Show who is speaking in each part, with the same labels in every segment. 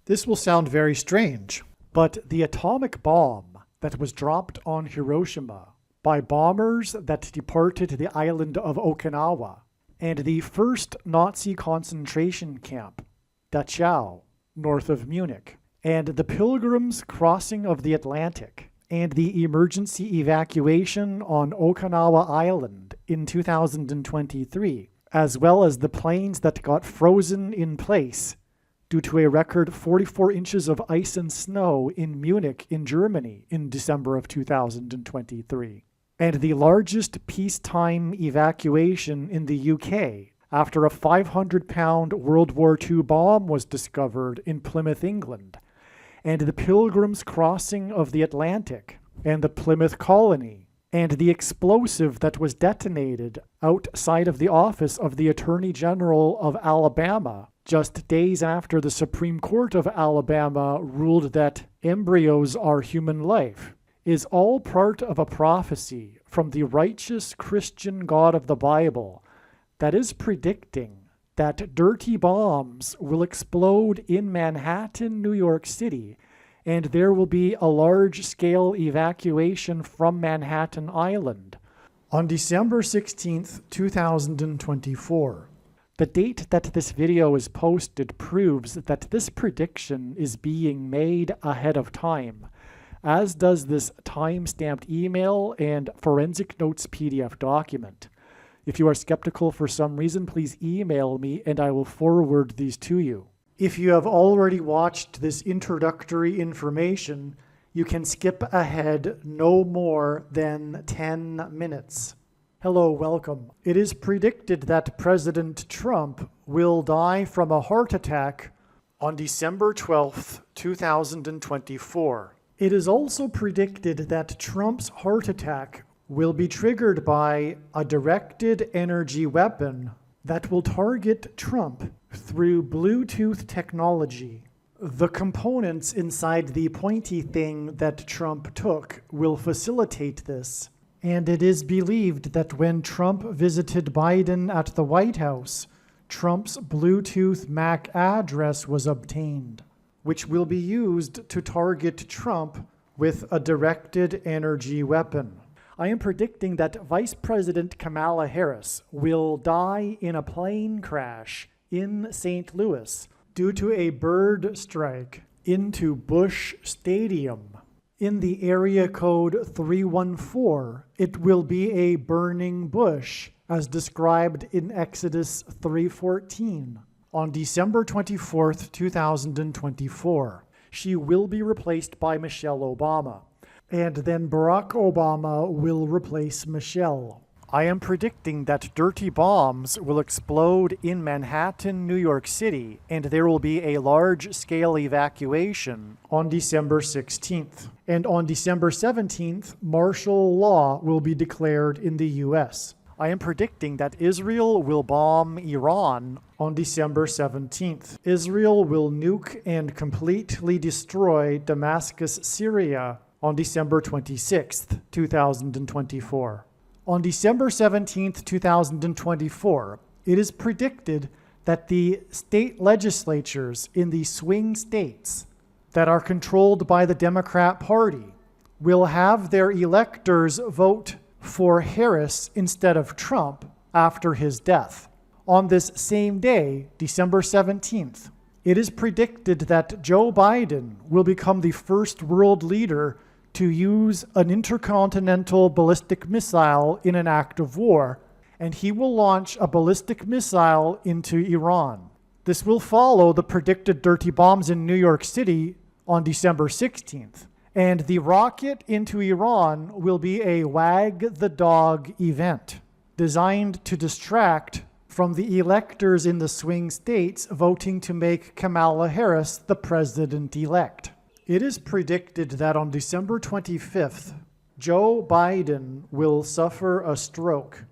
Speaker 1: This will sound very strange, but the atomic bomb that was dropped on Hiroshima by bombers that departed the island of Okinawa, and the first Nazi concentration camp, Dachau, north of Munich, and the Pilgrims' crossing of the Atlantic, and the emergency evacuation on Okinawa Island in 2023, as well as the planes that got frozen in place due to a record 44 inches of ice and snow in Munich in Germany in December of 2023, and the largest peacetime evacuation in the UK after a 500-pound World War II bomb was discovered in Plymouth, England, and the Pilgrims' crossing of the Atlantic, and the Plymouth colony, and the explosive that was detonated outside of the office of the Attorney General of Alabama just days after the Supreme Court of Alabama ruled that embryos are human life, is all part of a prophecy from the righteous Christian God of the Bible that is predicting that dirty bombs will explode in Manhattan, New York City, and there will be a large-scale evacuation from Manhattan Island on December 16th, 2024. The date that this video is posted proves that this prediction is being made ahead of time, as does this time-stamped email and forensic notes PDF document. If you are skeptical for some reason, please email me and I will forward these to you. If you have already watched this introductory information, you can skip ahead no more than 10 minutes. Hello, welcome. It is predicted that President Trump will die from a heart attack on December 12th, 2024. It is also predicted that Trump's heart attack will be triggered by a directed energy weapon that will target Trump through Bluetooth technology. The components inside the pointy thing that Trump took will facilitate this. And it is believed that when Trump visited Biden at the White House, Trump's Bluetooth MAC address was obtained, which will be used to target Trump with a directed energy weapon. I am predicting that Vice President Kamala Harris will die in a plane crash in St. Louis due to a bird strike into Busch Stadium. In the area code 314, it will be a burning bush, as described in Exodus 3:14, on December 24th, 2024. She will be replaced by Michelle Obama, and then Barack Obama will replace Michelle. I am predicting that dirty bombs will explode in Manhattan, New York City, and there will be a large-scale evacuation on December 16th. And on December 17th, martial law will be declared in the U.S. I am predicting that Israel will bomb Iran on December 17th. Israel will nuke and completely destroy Damascus, Syria on December 26th, 2024. On December 17th, 2024, it is predicted that the state legislatures in the swing states that are controlled by the Democrat Party will have their electors vote for Harris instead of Trump after his death. On this same day, December 17th, it is predicted that Joe Biden will become the first world leader to use an intercontinental ballistic missile in an act of war, and he will launch a ballistic missile into Iran. This will follow the predicted dirty bombs in New York City on December 16th, and the rocket into Iran will be a wag the dog event designed to distract from the electors in the swing states voting to make Kamala Harris the president-elect. It is predicted that on December 25th, Joe Biden will suffer a stroke.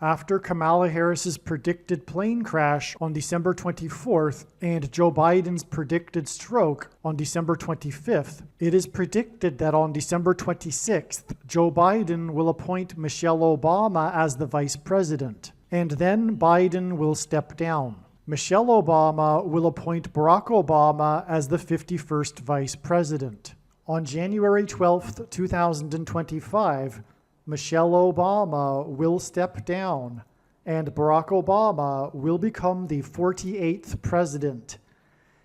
Speaker 1: After Kamala Harris's predicted plane crash on December 24th and Joe Biden's predicted stroke on December 25th, it is predicted that on December 26th, Joe Biden will appoint Michelle Obama as the vice president, and then Biden will step down. Michelle Obama will appoint Barack Obama as the 51st Vice President. On January 12, 2025, Michelle Obama will step down, and Barack Obama will become the 48th President.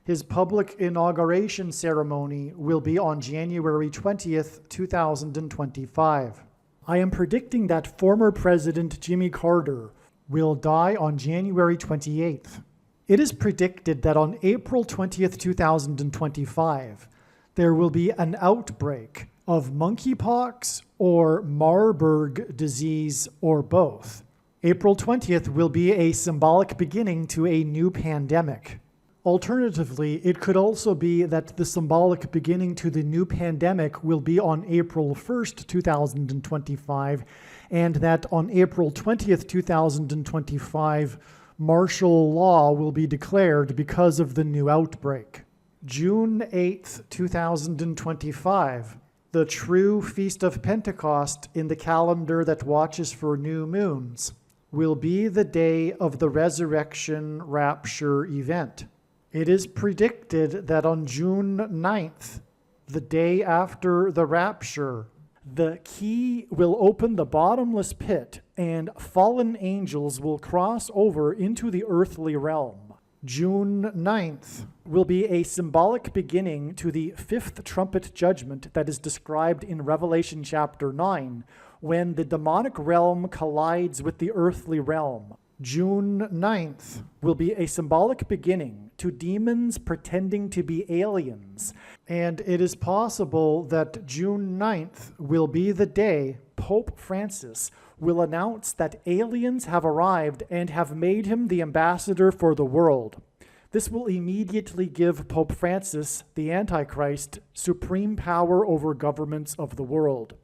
Speaker 1: His public inauguration ceremony will be on January 20th, 2025. I am predicting that former President Jimmy Carter will die on January 28th. It is predicted that on April 20th, 2025, there will be an outbreak of monkeypox or Marburg disease or both. April 20th will be a symbolic beginning to a new pandemic. Alternatively, it could also be that the symbolic beginning to the new pandemic will be on April 1st, 2025, and that on April 20th, 2025, martial law will be declared because of the new outbreak. June 8th, 2025, the true Feast of Pentecost in the calendar that watches for new moons, will be the day of the resurrection rapture event. It is predicted that on June 9th, the day after the rapture, the key will open the bottomless pit and fallen angels will cross over into the earthly realm. June 9th will be a symbolic beginning to the fifth trumpet judgment that is described in Revelation chapter 9, when the demonic realm collides with the earthly realm. June 9th will be a symbolic beginning to demons pretending to be aliens, and it is possible that June 9th will be the day Pope Francis will announce that aliens have arrived and have made him the ambassador for the world. This will immediately give Pope Francis, the Antichrist, supreme power over governments of the world.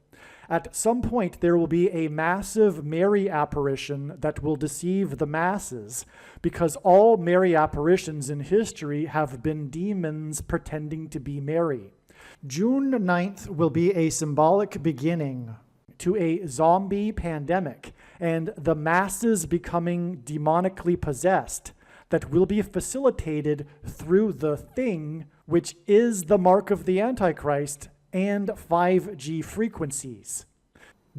Speaker 1: At some point, there will be a massive Mary apparition that will deceive the masses, because all Mary apparitions in history have been demons pretending to be Mary. June 9th will be a symbolic beginning to a zombie pandemic and the masses becoming demonically possessed that will be facilitated through the thing, which is the mark of the Antichrist, and 5G frequencies.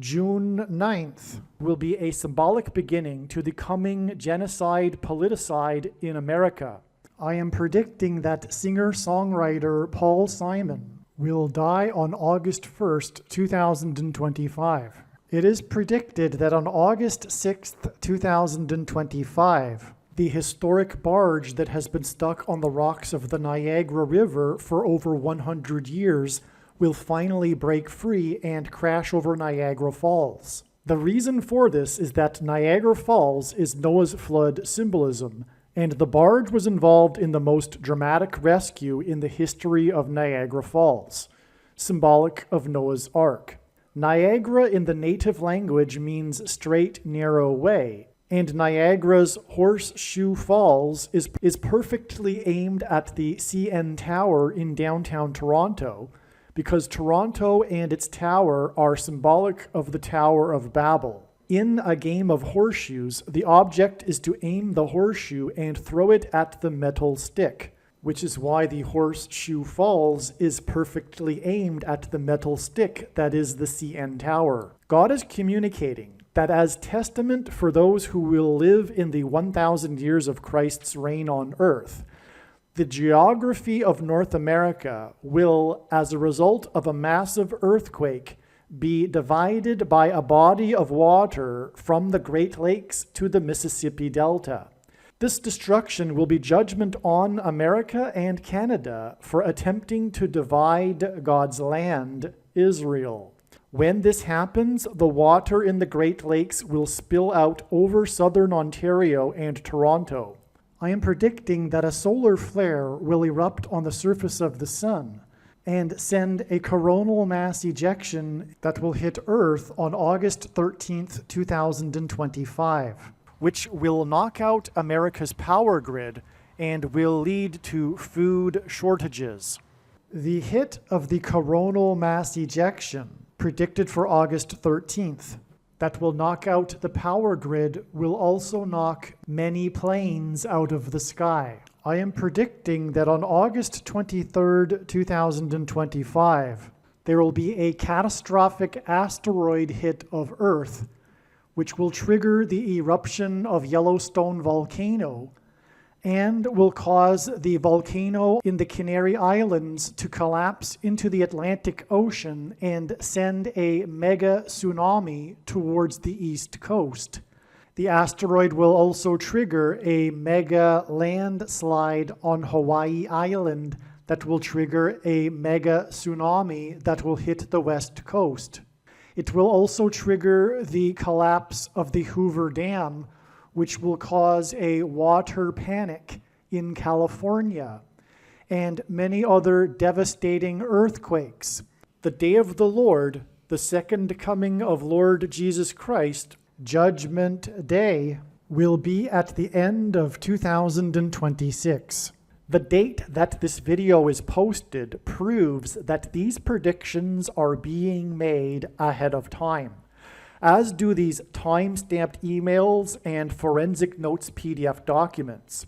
Speaker 1: June 9th will be a symbolic beginning to the coming genocide politicide in America. I am predicting that singer-songwriter Paul Simon will die on August 1st, 2025. It is predicted that on August 6th, 2025, the historic barge that has been stuck on the rocks of the Niagara River for over 100 years will finally break free and crash over Niagara Falls. The reason for this is that Niagara Falls is Noah's flood symbolism, and the barge was involved in the most dramatic rescue in the history of Niagara Falls, symbolic of Noah's Ark. Niagara in the native language means straight, narrow way, and Niagara's Horseshoe Falls is perfectly aimed at the CN Tower in downtown Toronto, because Toronto and its tower are symbolic of the Tower of Babel. In a game of horseshoes, the object is to aim the horseshoe and throw it at the metal stick, which is why the Horseshoe Falls is perfectly aimed at the metal stick that is the CN Tower. God is communicating that as testament for those who will live in the 1,000 years of Christ's reign on earth, the geography of North America will, as a result of a massive earthquake, be divided by a body of water from the Great Lakes to the Mississippi Delta. This destruction will be judgment on America and Canada for attempting to divide God's land, Israel. When this happens, the water in the Great Lakes will spill out over southern Ontario and Toronto. I am predicting that a solar flare will erupt on the surface of the sun and send a coronal mass ejection that will hit Earth on August 13th, 2025, which will knock out America's power grid and will lead to food shortages. The hit of the coronal mass ejection, predicted for August 13th, that will knock out the power grid will also knock many planes out of the sky. I am predicting that on August 23rd, 2025, there will be a catastrophic asteroid hit of Earth, which will trigger the eruption of Yellowstone volcano and will cause the volcano in the Canary Islands to collapse into the Atlantic Ocean and send a mega tsunami towards the east coast. The asteroid will also trigger a mega landslide on Hawaii Island that will trigger a mega tsunami that will hit the west coast. It will also trigger the collapse of the Hoover Dam, which will cause a water panic in California, and many other devastating earthquakes. The day of the Lord, the second coming of Lord Jesus Christ, Judgment Day, will be at the end of 2026. The date that this video is posted proves that these predictions are being made ahead of time, as do these time-stamped emails and forensic notes PDF documents.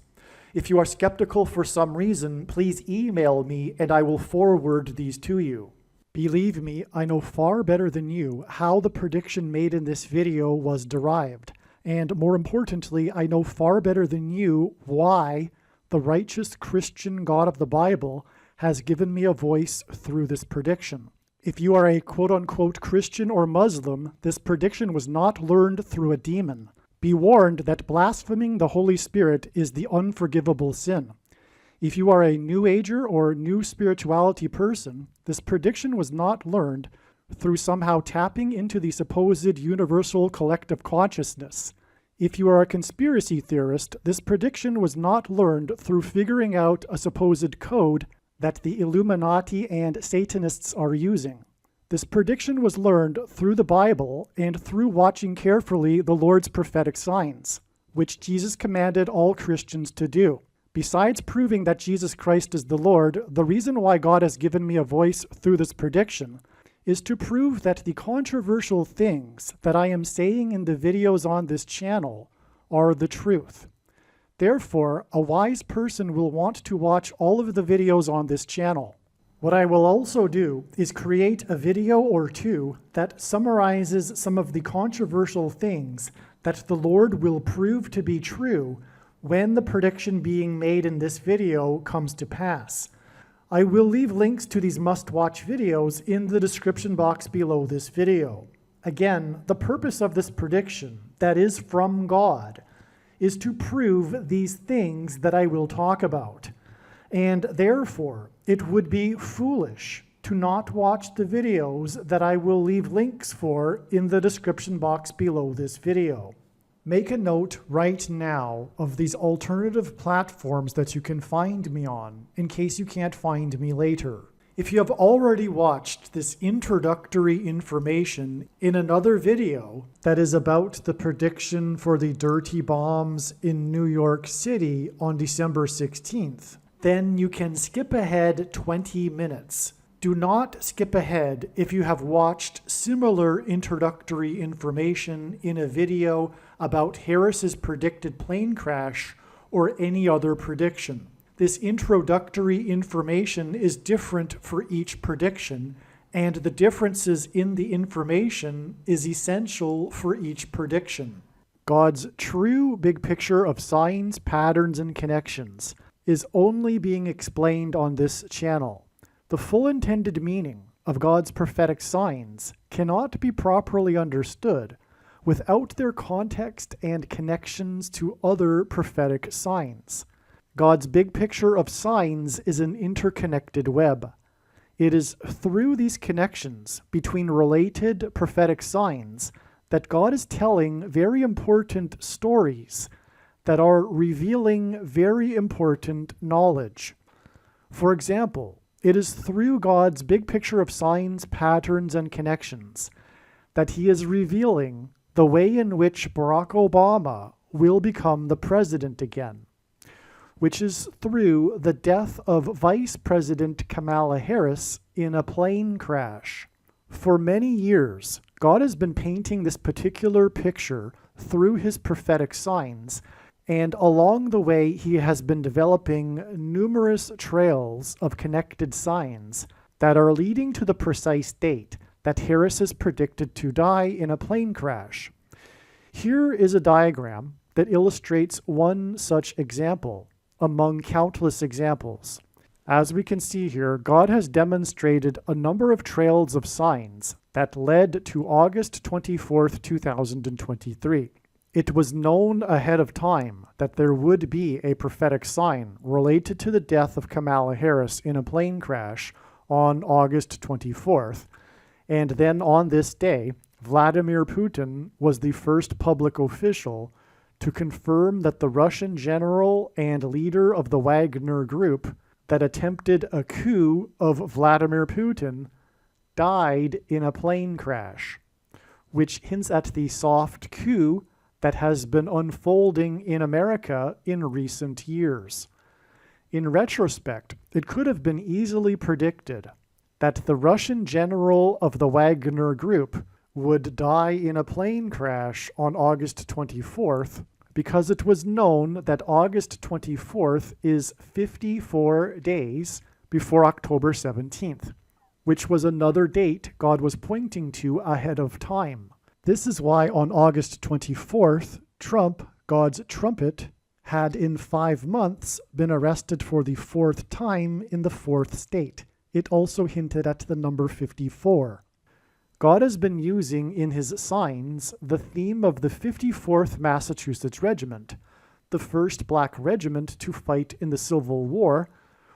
Speaker 1: If you are skeptical for some reason, please email me and I will forward these to you. Believe me, I know far better than you how the prediction made in this video was derived. And more importantly, I know far better than you why the righteous Christian God of the Bible has given me a voice through this prediction. If you are a quote-unquote Christian or Muslim, this prediction was not learned through a demon. Be warned that blaspheming the Holy Spirit is the unforgivable sin. If you are a New Ager or New Spirituality person, this prediction was not learned through somehow tapping into the supposed universal collective consciousness. If you are a conspiracy theorist, this prediction was not learned through figuring out a supposed code that the Illuminati and Satanists are using. This prediction was learned through the Bible and through watching carefully the Lord's prophetic signs, which Jesus commanded all Christians to do. Besides proving that Jesus Christ is the Lord, the reason why God has given me a voice through this prediction is to prove that the controversial things that I am saying in the videos on this channel are the truth. Therefore, a wise person will want to watch all of the videos on this channel. What I will also do is create a video or two that summarizes some of the controversial things that the Lord will prove to be true when the prediction being made in this video comes to pass. I will leave links to these must-watch videos in the description box below this video. Again, the purpose of this prediction, that is from God, is to prove these things that I will talk about. And therefore, it would be foolish to not watch the videos that I will leave links for in the description box below this video. Make a note right now of these alternative platforms that you can find me on, in case you can't find me later. If you have already watched this introductory information in another video that is about the prediction for the dirty bombs in New York City on December 16th, then you can skip ahead 20 minutes. Do not skip ahead if you have watched similar introductory information in a video about Harris's predicted plane crash or any other prediction. This introductory information is different for each prediction, and the differences in the information is essential for each prediction. God's true big picture of signs, patterns, and connections is only being explained on this channel. The full intended meaning of God's prophetic signs cannot be properly understood without their context and connections to other prophetic signs. God's big picture of signs is an interconnected web. It is through these connections between related prophetic signs that God is telling very important stories that are revealing very important knowledge. For example, it is through God's big picture of signs, patterns, and connections that he is revealing the way in which Barack Obama will become the president again, which is through the death of Vice President Kamala Harris in a plane crash. For many years, God has been painting this particular picture through his prophetic signs, and along the way he has been developing numerous trails of connected signs that are leading to the precise date that Harris is predicted to die in a plane crash. Here is a diagram that illustrates one such example among countless examples. As we can see here, God has demonstrated a number of trails of signs that led to August 24th, 2023. It was known ahead of time that there would be a prophetic sign related to the death of Kamala Harris in a plane crash on August 24th. And then on this day, Vladimir Putin was the first public official to confirm that the Russian general and leader of the Wagner Group that attempted a coup of Vladimir Putin died in a plane crash, which hints at the soft coup that has been unfolding in America in recent years. In retrospect, it could have been easily predicted that the Russian general of the Wagner Group would die in a plane crash on August 24th because it was known that August 24th is 54 days before October 17th, which was another date God was pointing to ahead of time. This is why on August 24th, Trump, God's trumpet, had in 5 months been arrested for the 4th time in the 4th state. It also hinted at the number 54. God has been using in his signs the theme of the 54th Massachusetts Regiment, the first black regiment to fight in the Civil War,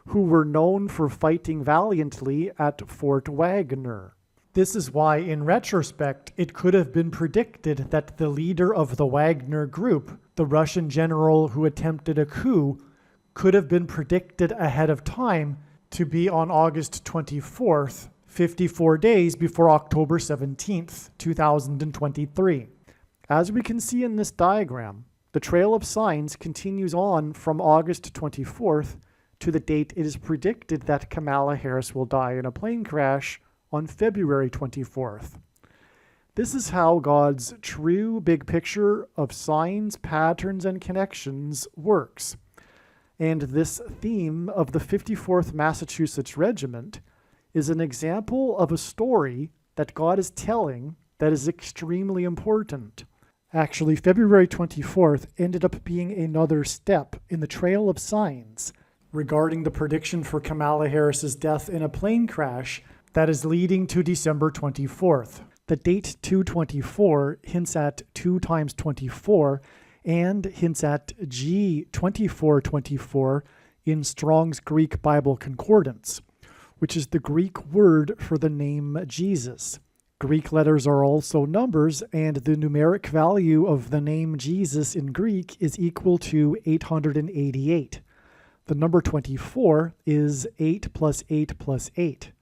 Speaker 1: who were known for fighting valiantly at Fort Wagner. This is why, in retrospect, it could have been predicted that the leader of the Wagner Group, the Russian general who attempted a coup, could have been predicted ahead of time to be on August 24th, 54 days before October 17th, 2023. As we can see in this diagram, the trail of signs continues on from August 24th to the date it is predicted that Kamala Harris will die in a plane crash on February 24th. This is how God's true big picture of signs, patterns, and connections works. And this theme of the 54th Massachusetts Regiment is an example of a story that God is telling that is extremely important. Actually, February 24th ended up being another step in the trail of signs regarding the prediction for Kamala Harris's death in a plane crash that is leading to December 24th. The date 224 hints at 2 times 24 and hints at G2424 in Strong's Greek Bible Concordance, which is the Greek word for the name Jesus. Greek letters are also numbers, and the numeric value of the name Jesus in Greek is equal to 888. The number 24 is 8 plus 8 plus 8.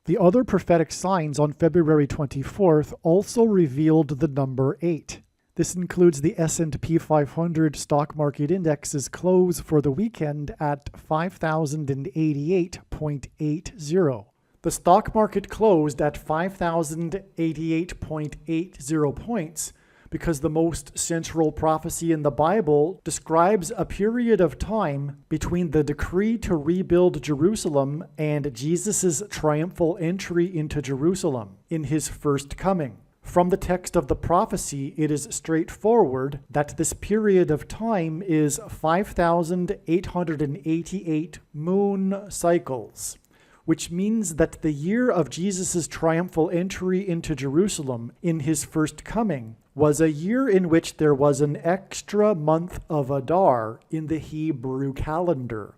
Speaker 1: The other prophetic signs on February 24th also revealed the number 8. This includes the S&P 500 stock market index's close for the weekend at 5,088.80. The stock market closed at 5,088.80 points because the most central prophecy in the Bible describes a period of time between the decree to rebuild Jerusalem and Jesus' triumphal entry into Jerusalem in his first coming. From the text of the prophecy, it is straightforward that this period of time is 5,888 moon cycles, which means that the year of Jesus' triumphal entry into Jerusalem in his first coming was a year in which there was an extra month of Adar in the Hebrew calendar.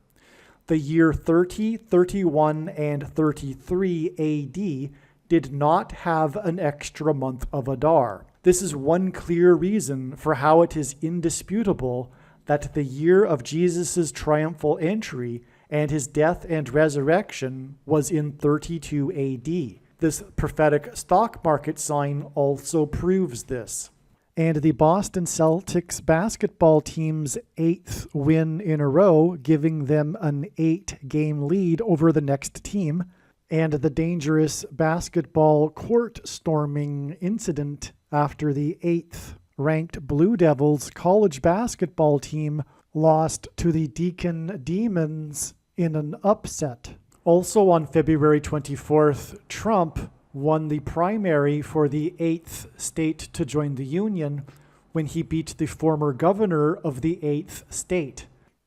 Speaker 1: The year 30, 31, and 33 AD did not have an extra month of Adar. This is one clear reason for how it is indisputable that the year of Jesus' triumphal entry and his death and resurrection was in 32 AD. This prophetic stock market sign also proves this. And the Boston Celtics basketball team's 8th win in a row, giving them an 8-game lead over the next team, and the dangerous basketball court storming incident after the 8th ranked Blue Devils college basketball team lost to the Deacon Demons in an upset. Also on February 24th, Trump won the primary for the 8th state to join the Union when he beat the former governor of the 8th state.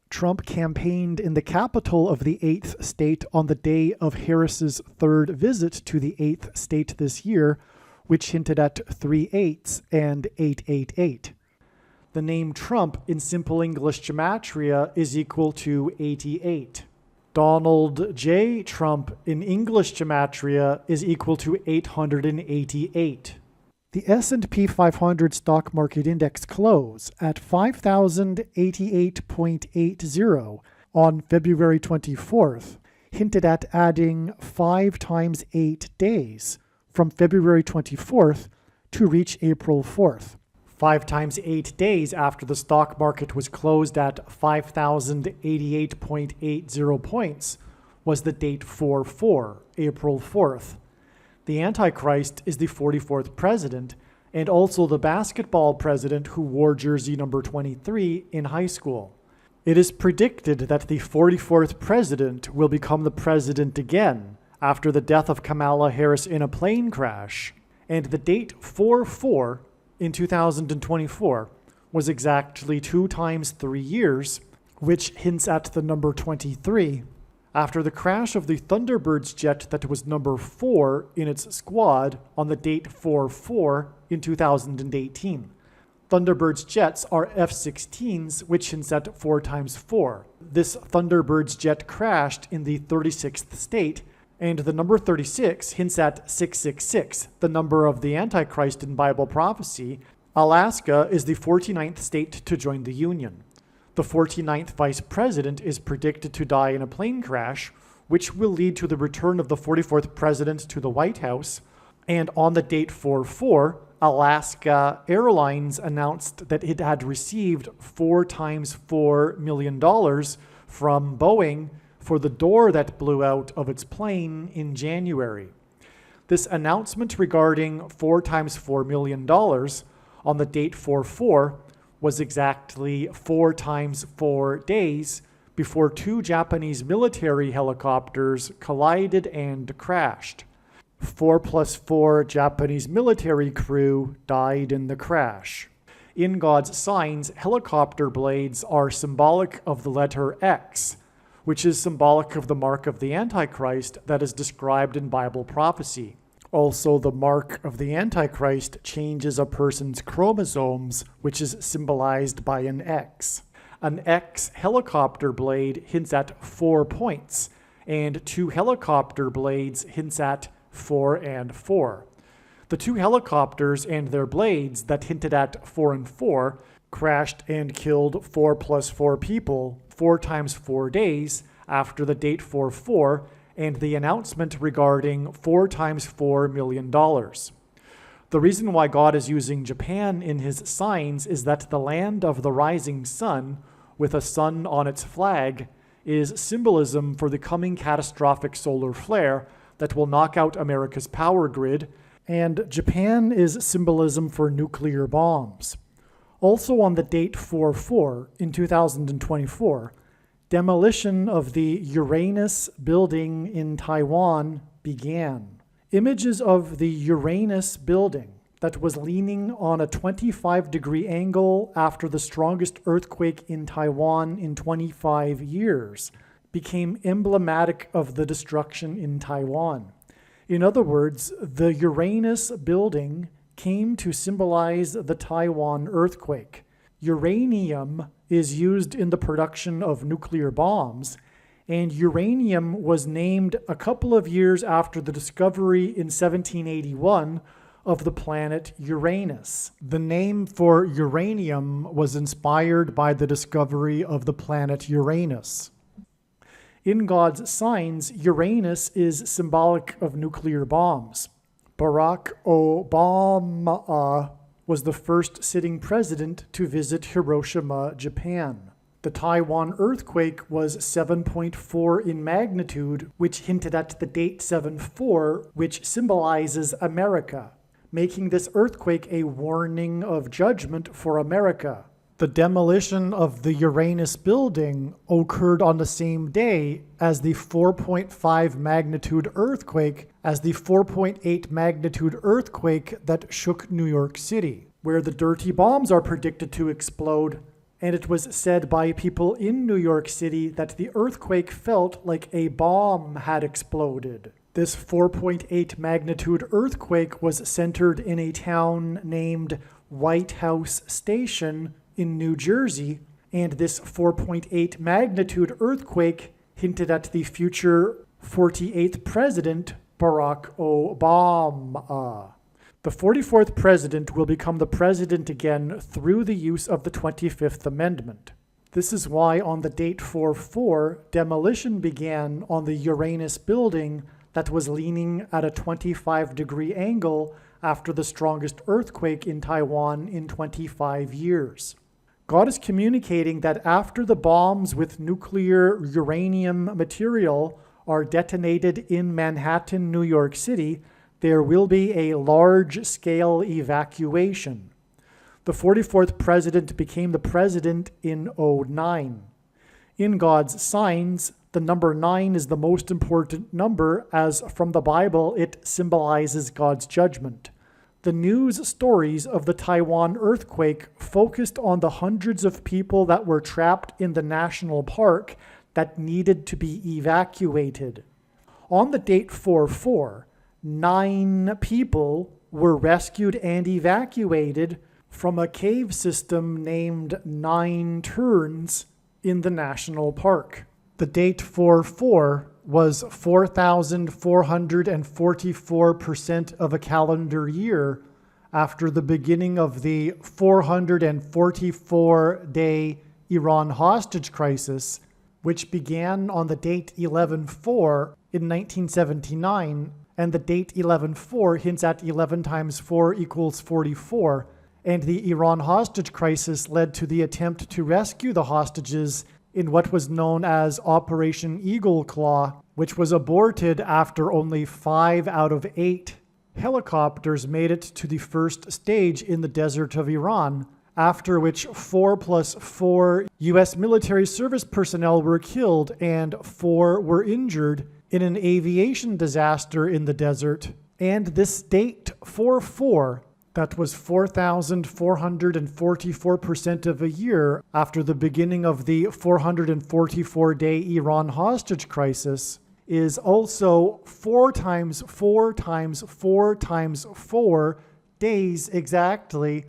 Speaker 1: Trump campaigned in the capital of the 8th state on the day of Harris's third visit to the 8th state this year, which hinted at 3 8s and 888. The name Trump in Simple English gematria is equal to 88. Donald J. Trump in English gematria is equal to 888. The S&P 500 stock market index close at 5,088.80 on February 24th hinted at adding 5 times 8 days from February 24th to reach April 4th. 5 times 8 days after the stock market was closed at 5,088.80 points was the date 4/4, April 4th. The Antichrist is the 44th president and also the basketball president who wore jersey number 23 in high school. It is predicted that the 44th president will become the president again after the death of Kamala Harris in a plane crash, and the date 4/4 in 2024 was exactly 2 times 3 years, which hints at the number 23. After the crash of the Thunderbirds jet that was number 4 in its squad on the date 4/4 in 2018. Thunderbirds jets are F-16s, which hints at 4 times 4. This Thunderbirds jet crashed in the 36th state, and the number 36 hints at 666, the number of the Antichrist in Bible prophecy. Alaska is the 49th state to join the Union. The 49th vice president is predicted to die in a plane crash, which will lead to the return of the 44th president to the White House. And on the date 4/4, Alaska Airlines announced that it had received $4 times $4 million from Boeing for the door that blew out of its plane in January. This announcement regarding $4 times $4 million on the date 4/4 was exactly 4 times 4 days before 2 Japanese military helicopters collided and crashed. 4 plus 4 Japanese military crew died in the crash. In God's signs, helicopter blades are symbolic of the letter X, which is symbolic of the mark of the Antichrist that is described in Bible prophecy. Also, the mark of the Antichrist changes a person's chromosomes, which is symbolized by an X. An X helicopter blade hints at 4 points, and 2 helicopter blades hints at 4 and 4. The 2 helicopters and their blades that hinted at 4 and 4 crashed and killed 4 plus 4 people 4 times 4 days after the date 4/4 and the announcement regarding $4 times $4 million. The reason why God is using Japan in his signs is that the land of the rising sun, with a sun on its flag, is symbolism for the coming catastrophic solar flare that will knock out America's power grid, and Japan is symbolism for nuclear bombs. Also on the date 4/4 in 2024, demolition of the Uranus building in Taiwan began. Images of the Uranus building that was leaning on a 25-degree angle after the strongest earthquake in Taiwan in 25 years became emblematic of the destruction in Taiwan. In other words, the Uranus building came to symbolize the Taiwan earthquake. Uranium is used in the production of nuclear bombs, and uranium was named a couple of years after the discovery in 1781 of the planet Uranus. The name for uranium was inspired by the discovery of the planet Uranus. In God's signs, Uranus is symbolic of nuclear bombs. Barack Obama was the first sitting president to visit Hiroshima, Japan. The Taiwan earthquake was 7.4 in magnitude, which hinted at the date 7/4, which symbolizes America, making this earthquake a warning of judgment for America. The demolition of the Uranus building occurred on the same day as the 4.5 magnitude earthquake, that shook New York City, where the dirty bombs are predicted to explode. And it was said by people in New York City that the earthquake felt like a bomb had exploded. This 4.8 magnitude earthquake was centered in a town named White House Station in New Jersey, and this 4.8 magnitude earthquake hinted at the future 48th president, Barack Obama. The 44th president will become the president again through the use of the 25th Amendment. This is why on the date 4/4, demolition began on the Uranus building that was leaning at a 25-degree angle after the strongest earthquake in Taiwan in 25 years. God is communicating that after the bombs with nuclear uranium material are detonated in Manhattan, New York City, there will be a large-scale evacuation. The 44th president became the president in 2009. In God's signs, the number 9 is the most important number, as from the Bible it symbolizes God's judgment. The news stories of the Taiwan earthquake focused on the hundreds of people that were trapped in the national park that needed to be evacuated. On the date 4/4, 9 people were rescued and evacuated from a cave system named 9 Turns in the national park. The date 4/4 was 4,444% of a calendar year after the beginning of the 444-day Iran hostage crisis, which began on the date 11/4 in 1979, and the date 11/4 hints at 11 times 4 equals 44, and the Iran hostage crisis led to the attempt to rescue the hostages in what was known as Operation Eagle Claw, which was aborted after only 5 out of 8 helicopters made it to the first stage in the desert of Iran, after which 4 plus 4 U.S. military service personnel were killed and 4 were injured in an aviation disaster in the desert. And this date 4/4, that was 4,444% of a year after the beginning of the 444-day Iran hostage crisis, is also 4 times 4 times 4 times 4 days exactly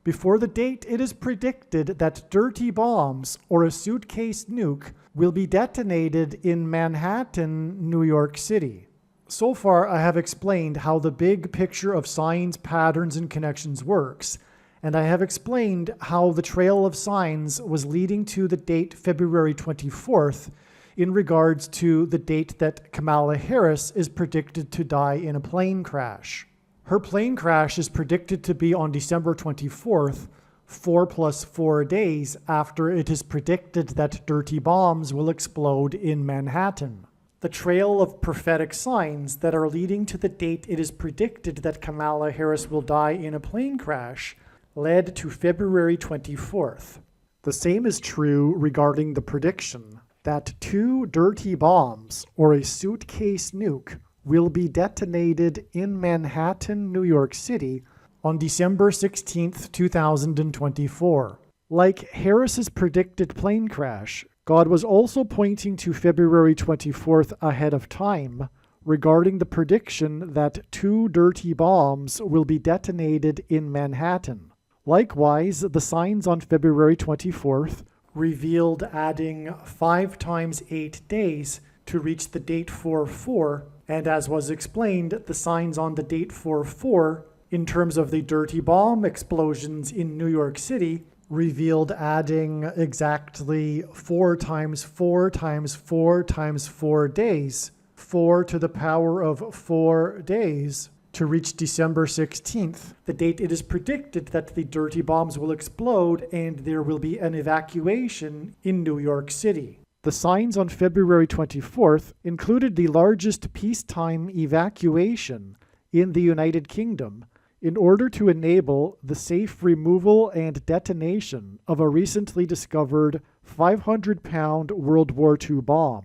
Speaker 1: before the date it is predicted that dirty bombs or a suitcase nuke will be detonated in Manhattan, New York City. So far, I have explained how the big picture of signs, patterns, and connections works, and I have explained how the trail of signs was leading to the date February 24th in regards to the date that Kamala Harris is predicted to die in a plane crash. Her plane crash is predicted to be on December 24th, 4 plus 4 days after it is predicted that dirty bombs will explode in Manhattan. The trail of prophetic signs that are leading to the date it is predicted that Kamala Harris will die in a plane crash led to February 24th. The same is true regarding the prediction that 2 dirty bombs or a suitcase nuke will be detonated in Manhattan, New York City on December 16, 2024. Like Harris's predicted plane crash, God was also pointing to February 24th ahead of time regarding the prediction that 2 dirty bombs will be detonated in Manhattan. Likewise, the signs on February 24th revealed adding 5 times 8 days to reach the date 4/4, and as was explained, the signs on the date 4/4 in terms of the dirty bomb explosions in New York City revealed adding exactly 4 times 4 times 4 times 4 days, 4 to the power of 4 days, to reach December 16th, the date it is predicted that the dirty bombs will explode and there will be an evacuation in New York City. The signs on February 24th included the largest peacetime evacuation in the United Kingdom in order to enable the safe removal and detonation of a recently discovered 500-pound World War II bomb.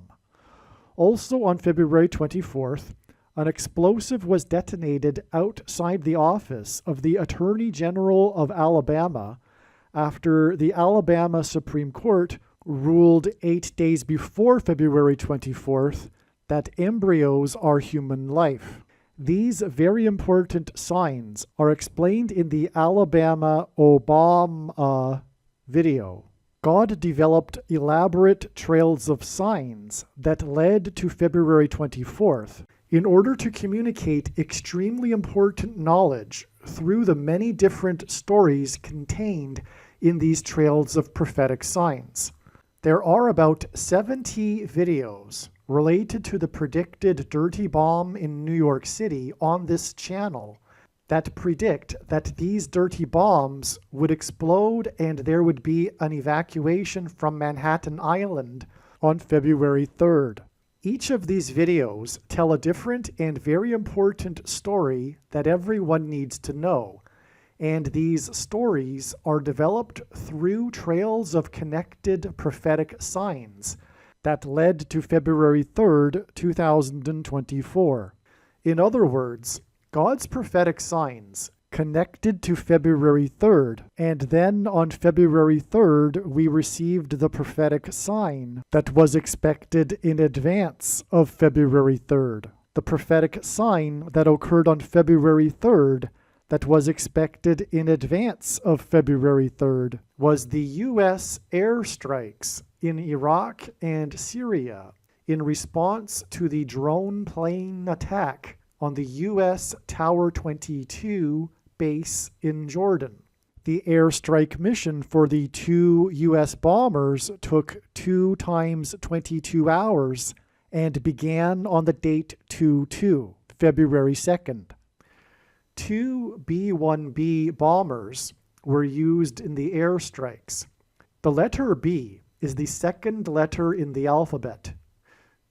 Speaker 1: Also on February 24th, an explosive was detonated outside the office of the Attorney General of Alabama after the Alabama Supreme Court ruled 8 days before February 24th that embryos are human life. These very important signs are explained in the AL-ABAMA video. God developed elaborate trails of signs that led to February 24th in order to communicate extremely important knowledge through the many different stories contained in these trails of prophetic signs. There are about 70 videos related to the predicted dirty bomb in New York City on this channel that predict that these dirty bombs would explode and there would be an evacuation from Manhattan Island on February 3rd. Each of these videos tell a different and very important story that everyone needs to know, and these stories are developed through trails of connected prophetic signs that led to February 3rd, 2024. In other words, God's prophetic signs connected to February 3rd, and then on February 3rd we received the prophetic sign that was expected in advance of February 3rd. The prophetic sign that occurred on February 3rd that was expected in advance of February 3rd was the U.S. airstrikes in Iraq and Syria in response to the drone plane attack on the U.S. Tower 22 base in Jordan. The airstrike mission for the 2 U.S. bombers took 2 times 22 hours and began on the date 2/2, February 2nd. 2 B-1B bombers were used in the airstrikes. The letter B is the second letter in the alphabet.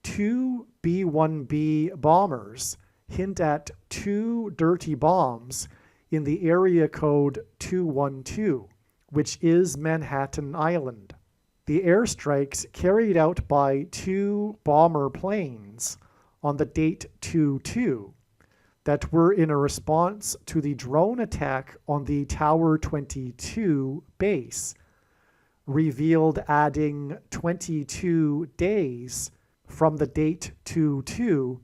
Speaker 1: 2 B-1B bombers hint at 2 dirty bombs in the area code 212, which is Manhattan Island. The airstrikes carried out by 2 bomber planes on the date 2/2 that were in a response to the drone attack on the Tower 22 base, revealed adding 22 days from the date 2/2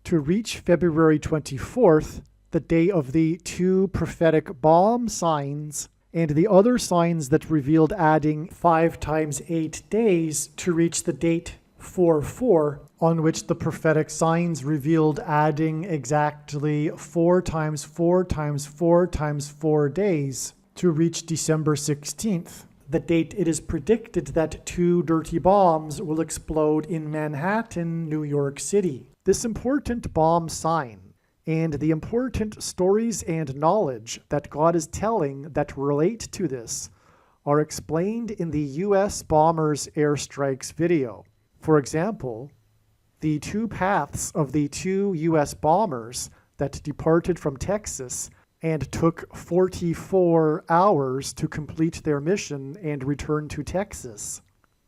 Speaker 1: to reach February 24th, the day of the 2 prophetic bomb signs, and the other signs that revealed adding 5 times 8 days to reach the date 4/4, on which the prophetic signs revealed adding exactly 4 times 4 times 4 times 4 days to reach December 16th, the date it is predicted that 2 dirty bombs will explode in Manhattan, New York City. This important bomb sign and the important stories and knowledge that God is telling that relate to this are explained in the U.S. bombers' airstrikes video. For example, the 2 paths of the 2 U.S. bombers that departed from Texas and took 44 hours to complete their mission and return to Texas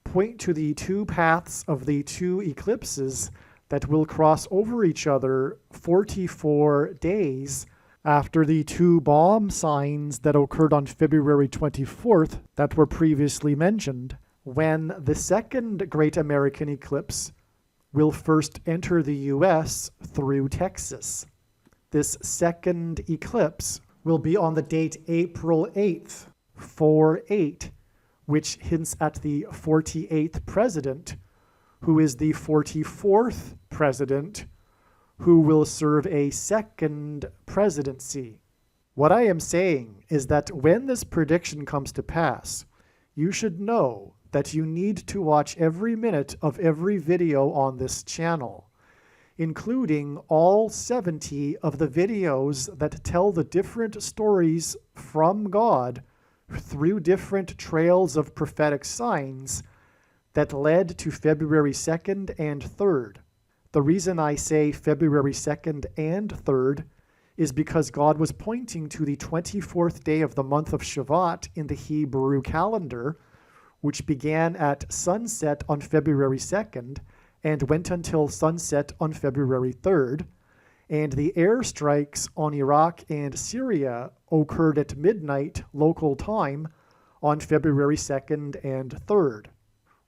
Speaker 1: point to the 2 paths of the 2 eclipses that will cross over each other 44 days after the 2 bomb signs that occurred on February 24th that were previously mentioned, when the second Great American Eclipse will first enter the U.S. through Texas. This second eclipse will be on the date April 8th, 4/8, which hints at the 48th president, who is the 44th president, who will serve a second presidency. What I am saying is that when this prediction comes to pass, you should know that you need to watch every minute of every video on this channel. including all 70 of the videos that tell the different stories from God through different trails of prophetic signs that led to February 2nd and 3rd. The reason I say February 2nd and 3rd is because God was pointing to the 24th day of the month of Shavat in the Hebrew calendar, which began at sunset on February 2nd and went until sunset on February 3rd, and the airstrikes on Iraq and Syria occurred at midnight local time on February 2nd and 3rd.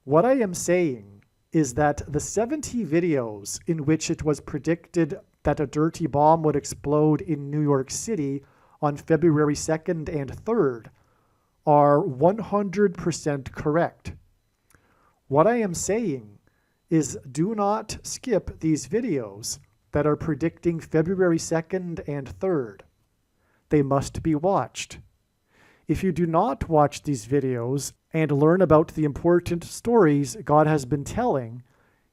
Speaker 1: What I am saying is that the 70 videos in which it was predicted that a dirty bomb would explode in New York City on February 2nd and 3rd are 100% correct. What I am saying is do not skip these videos that are predicting February 2nd and 3rd. They must be watched. If you do not watch these videos and learn about the important stories God has been telling,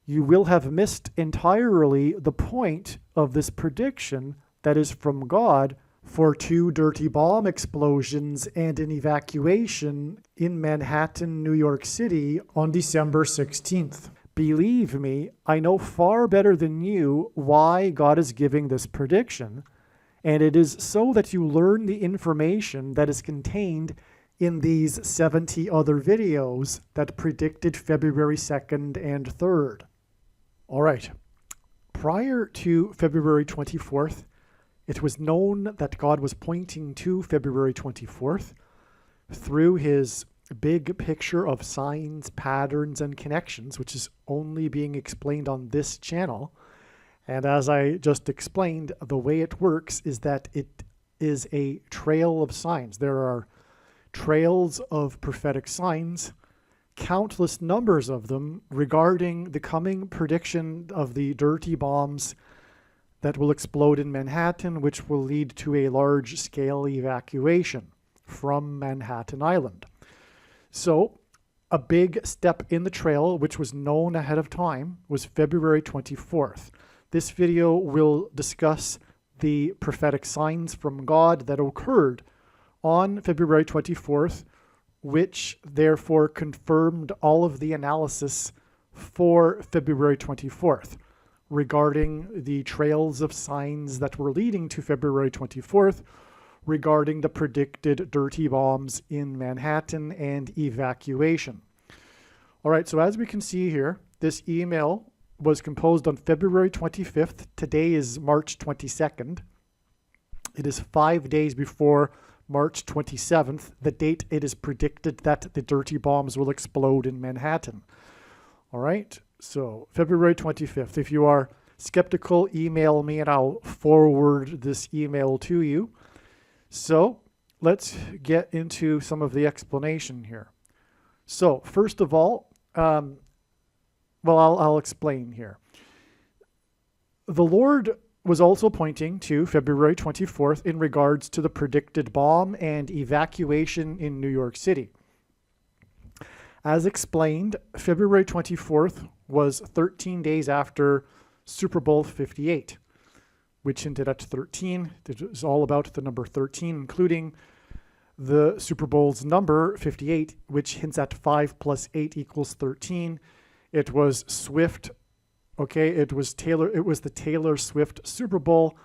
Speaker 1: you will have missed entirely the point of this prediction that is from God for 2 dirty bomb explosions and an evacuation in Manhattan, New York City on December 16th. Believe me, I know far better than you why God is giving this prediction, and it is so that you learn the information that is contained in these 70 other videos that predicted February 2nd and 3rd. All right. Prior to February 24th, it was known that God was pointing to February 24th through his big picture of signs, patterns, and connections, which is only being explained on this channel. And as I just explained, the way it works is that it is a trail of signs. There are trails of prophetic signs, countless numbers of them, regarding the coming prediction of the dirty bombs that will explode in Manhattan, which will lead to a large-scale evacuation from Manhattan Island. So, a big step in the trail, which was known ahead of time, was February 24th. This video will discuss the prophetic signs from God that occurred on February 24th, which therefore confirmed all of the analysis for February 24th regarding the trails of signs that were leading to February 24th, regarding the predicted dirty bombs in Manhattan and evacuation. All right, so as we can see here, this email was composed on February 25th. Today is March 22nd. It is 5 days before March 27th, the date it is predicted that the dirty bombs will explode in Manhattan. All right, so February 25th. If you are skeptical, email me and I'll forward this email to you. So let's get into some of the explanation here. So first of all, I'll explain here. The Lord was also pointing to February 24th in regards to the predicted bomb and evacuation in New York City. As explained, February 24th was 13 days after Super Bowl 58, which hinted at 13. It was all about the number 13, including the Super Bowl's number 58, which hints at 5 plus 8 equals 13. It was Swift. Okay, it was the Taylor Swift Super Bowl,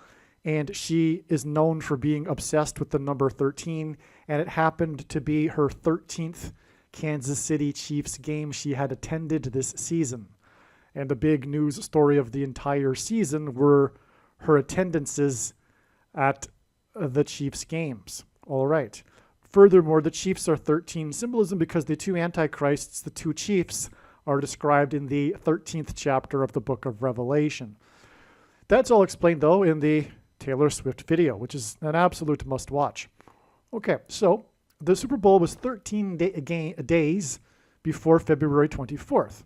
Speaker 1: and she is known for being obsessed with the number 13, and it happened to be her 13th Kansas City Chiefs game she had attended this season. And the big news story of the entire season were her attendances at the Chiefs games. All right. Furthermore, the Chiefs are 13 symbolism because the two antichrists, the two chiefs, are described in the 13th chapter of the book of Revelation. That's all explained, though, in the Taylor Swift video, which is an absolute must-watch. Okay, so the Super Bowl was 13 days before February 24th.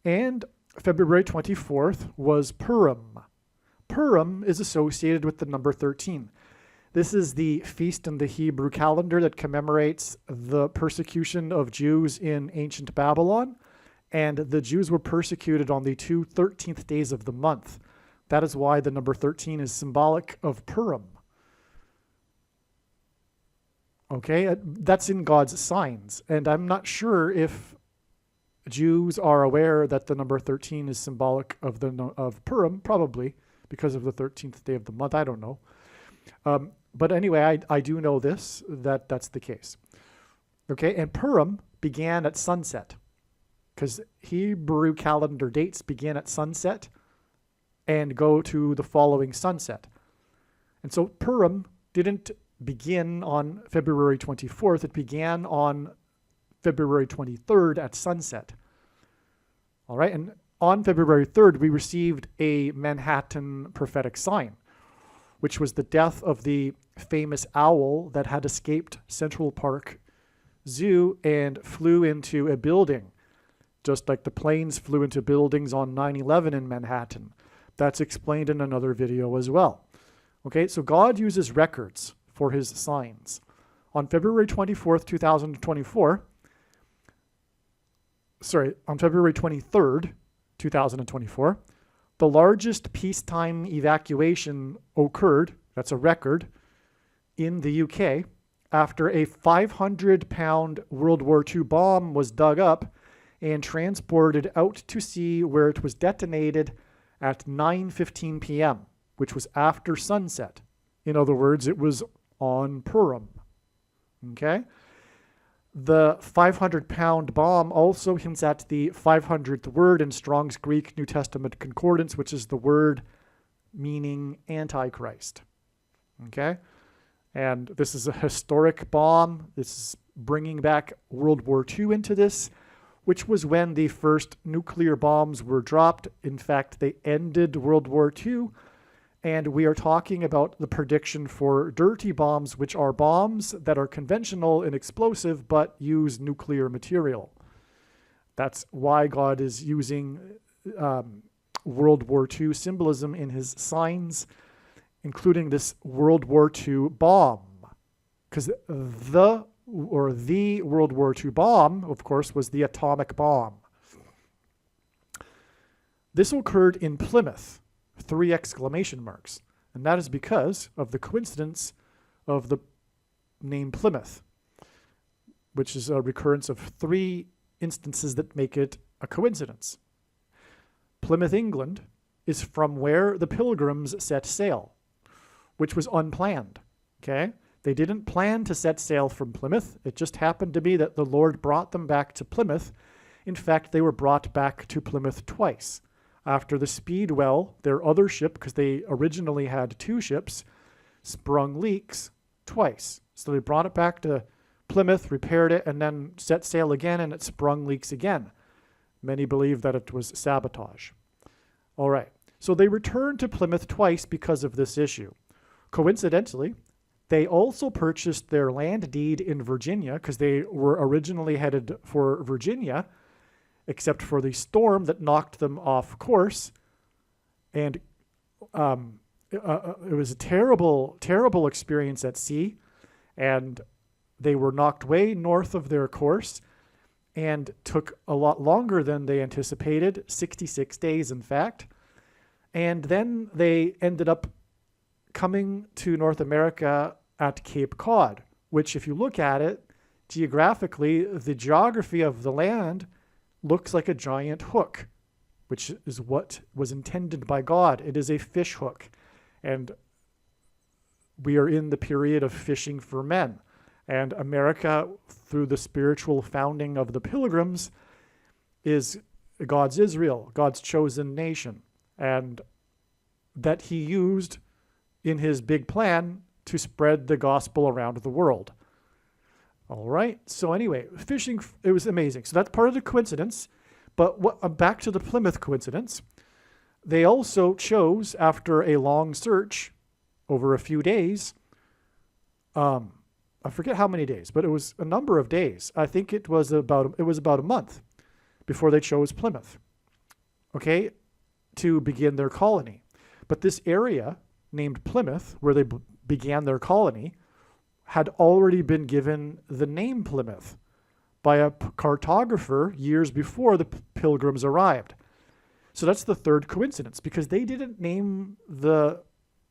Speaker 1: And February 24th was Purim. Purim is associated with the number 13. This is the feast in the Hebrew calendar that commemorates the persecution of Jews in ancient Babylon And the Jews were persecuted on the 2 13th days of the month. That is why the number 13 is symbolic of Purim. Okay, that's in God's signs. And I'm not sure if Jews are aware that the number 13 is symbolic of Purim, probably because of the 13th day of the month. I don't know. But anyway, I do know this, that's the case. Okay, and Purim began at sunset, because Hebrew calendar dates begin at sunset and go to the following sunset. And so Purim didn't begin on February 24th. It began on February 23rd at sunset. All right, and on February 3rd, we received a Manhattan prophetic sign, which was the death of the famous owl that had escaped Central Park Zoo and flew into a building, just like the planes flew into buildings on 9/11 in Manhattan. That's explained in another video as well. Okay, so God uses records for his signs. On February 24th, 2024, on February 23rd, 2024, the largest peacetime evacuation occurred, that's a record, in the UK after a 500-pound World War II bomb was dug up and transported out to sea, where it was detonated at 9:15 p.m., which was after sunset. In other words, it was on Purim. Okay? The 500-pound bomb also hints at the 500th word in Strong's Greek New Testament Concordance, which is the word meaning Antichrist. Okay? And this is a historic bomb. This is bringing back World War II into this, which was when the first nuclear bombs were dropped. In fact, they ended World War II. And we are talking about the prediction for dirty bombs, which are bombs that are conventional and explosive but use nuclear material. That's why God is using World War II symbolism in his signs, including this World War II bomb. Because the World War II bomb, of course, was the atomic bomb. This occurred in Plymouth. 3 exclamation marks. And that is because of the coincidence of the name Plymouth, which is a recurrence of 3 instances that make it a coincidence. Plymouth, England, is from where the Pilgrims set sail, which was unplanned. Okay? They didn't plan to set sail from Plymouth. It just happened to be that the Lord brought them back to Plymouth. In fact, they were brought back to Plymouth twice. After the Speedwell, their other ship, because they originally had 2 ships, sprung leaks twice. So they brought it back to Plymouth, repaired it, and then set sail again, and it sprung leaks again. Many believe that it was sabotage. All right. So they returned to Plymouth twice because of this issue. Coincidentally, they also purchased their land deed in Virginia, because they were originally headed for Virginia, except for the storm that knocked them off course. And it was a terrible, terrible experience at sea. And they were knocked way north of their course and took a lot longer than they anticipated, 66 days, in fact. And then they ended up coming to North America at Cape Cod, which, if you look at it, geographically, the geography of the land looks like a giant hook, which is what was intended by God. It is a fish hook. And we are in the period of fishing for men. And America, through the spiritual founding of the Pilgrims, is God's Israel, God's chosen nation. And that he used in his big plan to spread the gospel around the world. All right. So anyway, fishing, it was amazing. So that's part of the coincidence. But back to the Plymouth coincidence. They also chose, after a long search over a few days, I forget how many days, but it was a number of days. I think it was about a month before they chose Plymouth, okay, to begin their colony. But this area named Plymouth, where they began their colony, had already been given the name Plymouth by a cartographer years before the Pilgrims arrived. So that's the third coincidence, because they didn't name the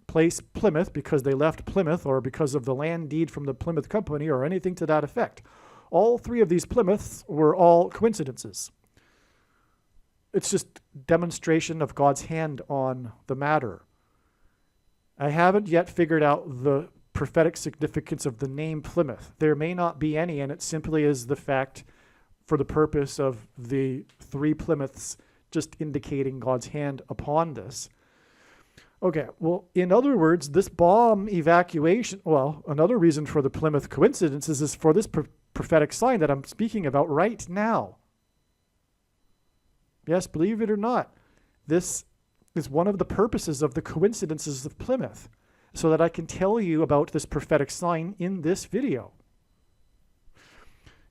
Speaker 1: place Plymouth because they left Plymouth or because of the land deed from the Plymouth Company or anything to that effect. All three of these Plymouths were all coincidences. It's just demonstration of God's hand on the matter. I haven't yet figured out the prophetic significance of the name Plymouth. There may not be any, and it simply is the fact for the purpose of the three Plymouths just indicating God's hand upon this. Okay, well, in other words, this bomb evacuation, well, another reason for the Plymouth coincidences is for this prophetic sign that I'm speaking about right now. Yes, believe it or not, this is one of the purposes of the coincidences of Plymouth, so that I can tell you about this prophetic sign in this video.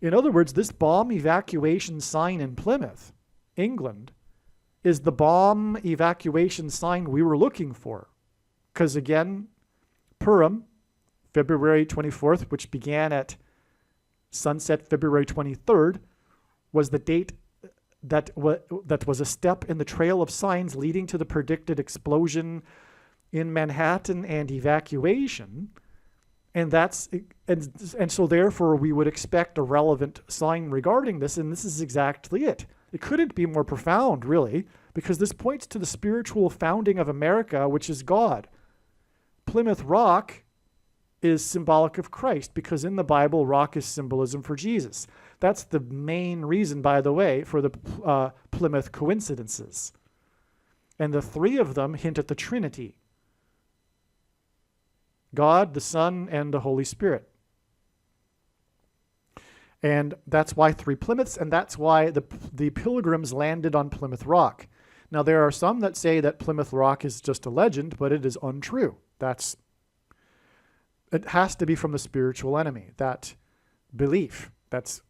Speaker 1: In other words, this bomb evacuation sign in Plymouth, England, is the bomb evacuation sign we were looking for. Because again, Purim, February 24th, which began at sunset February 23rd, was the date that was a step in the trail of signs leading to the predicted explosion in Manhattan and evacuation. And so therefore we would expect a relevant sign regarding this, and this is exactly it. It couldn't be more profound, really, because this points to the spiritual founding of America, which is God. Plymouth Rock is symbolic of Christ, because in the Bible, rock is symbolism for Jesus. That's the main reason, by the way, for the Plymouth coincidences. And the three of them hint at the Trinity: God, the Son, and the Holy Spirit. And that's why three Plymouths, and that's why the Pilgrims landed on Plymouth Rock. Now, there are some that say that Plymouth Rock is just a legend, but it is untrue. It has to be from the spiritual enemy, that belief that's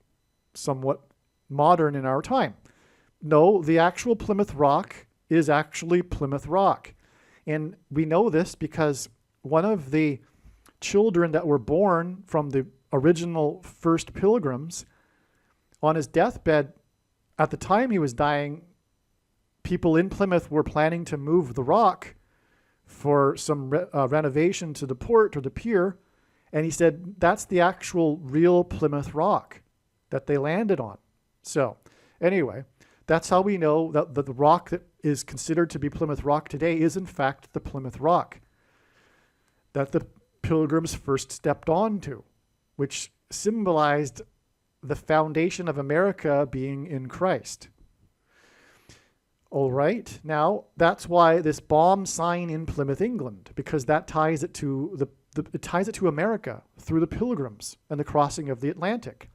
Speaker 1: somewhat modern in our time. No, the actual Plymouth Rock is actually Plymouth Rock. And we know this because one of the children that were born from the original first Pilgrims, on his deathbed, at the time he was dying, people in Plymouth were planning to move the rock for some renovation to the port or the pier. And he said, that's the actual real Plymouth Rock that they landed on. So anyway, that's how we know that the rock that is considered to be Plymouth Rock today is in fact the Plymouth Rock that the Pilgrims first stepped onto, which symbolized the foundation of America being in Christ. All right, now that's why this bomb sign in Plymouth, England, because that ties it to it ties it to America through the Pilgrims and the crossing of the Atlantic.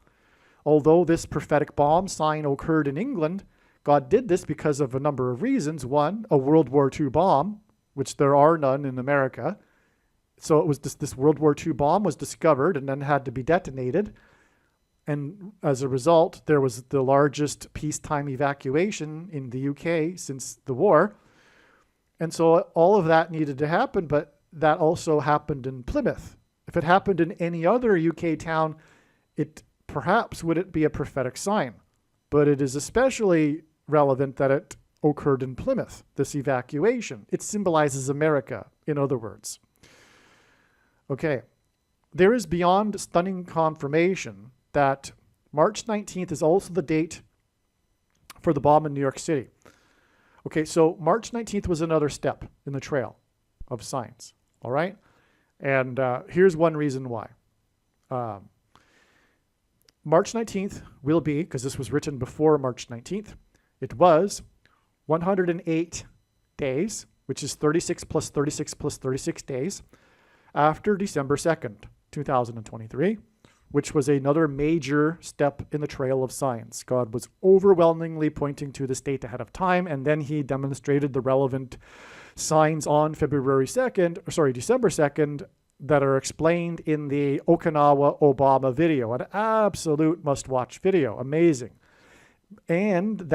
Speaker 1: Although this prophetic bomb sign occurred in England, God did this because of a number of reasons. One, a World War II bomb, which there are none in America. So it was this World War II bomb was discovered and then had to be detonated. And as a result, there was the largest peacetime evacuation in the UK since the war. And so all of that needed to happen, but that also happened in Plymouth. If it happened in any other UK town, it perhaps wouldn't be a prophetic sign. But it is especially relevant that it occurred in Plymouth, this evacuation. It symbolizes America, in other words. Okay, there is beyond stunning confirmation that March 19th is also the date for the bomb in New York City. Okay, so March 19th was another step in the trail of signs, all right? And here's one reason why. March 19th will be, because this was written before March 19th, it was 108 days, which is 36 plus 36 plus 36 days, after December 2nd, 2023, which was another major step in the trail of signs. God was overwhelmingly pointing to this date ahead of time, and then he demonstrated the relevant signs on December 2nd, that are explained in the Okinawa-Obama video, an absolute must-watch video, amazing. And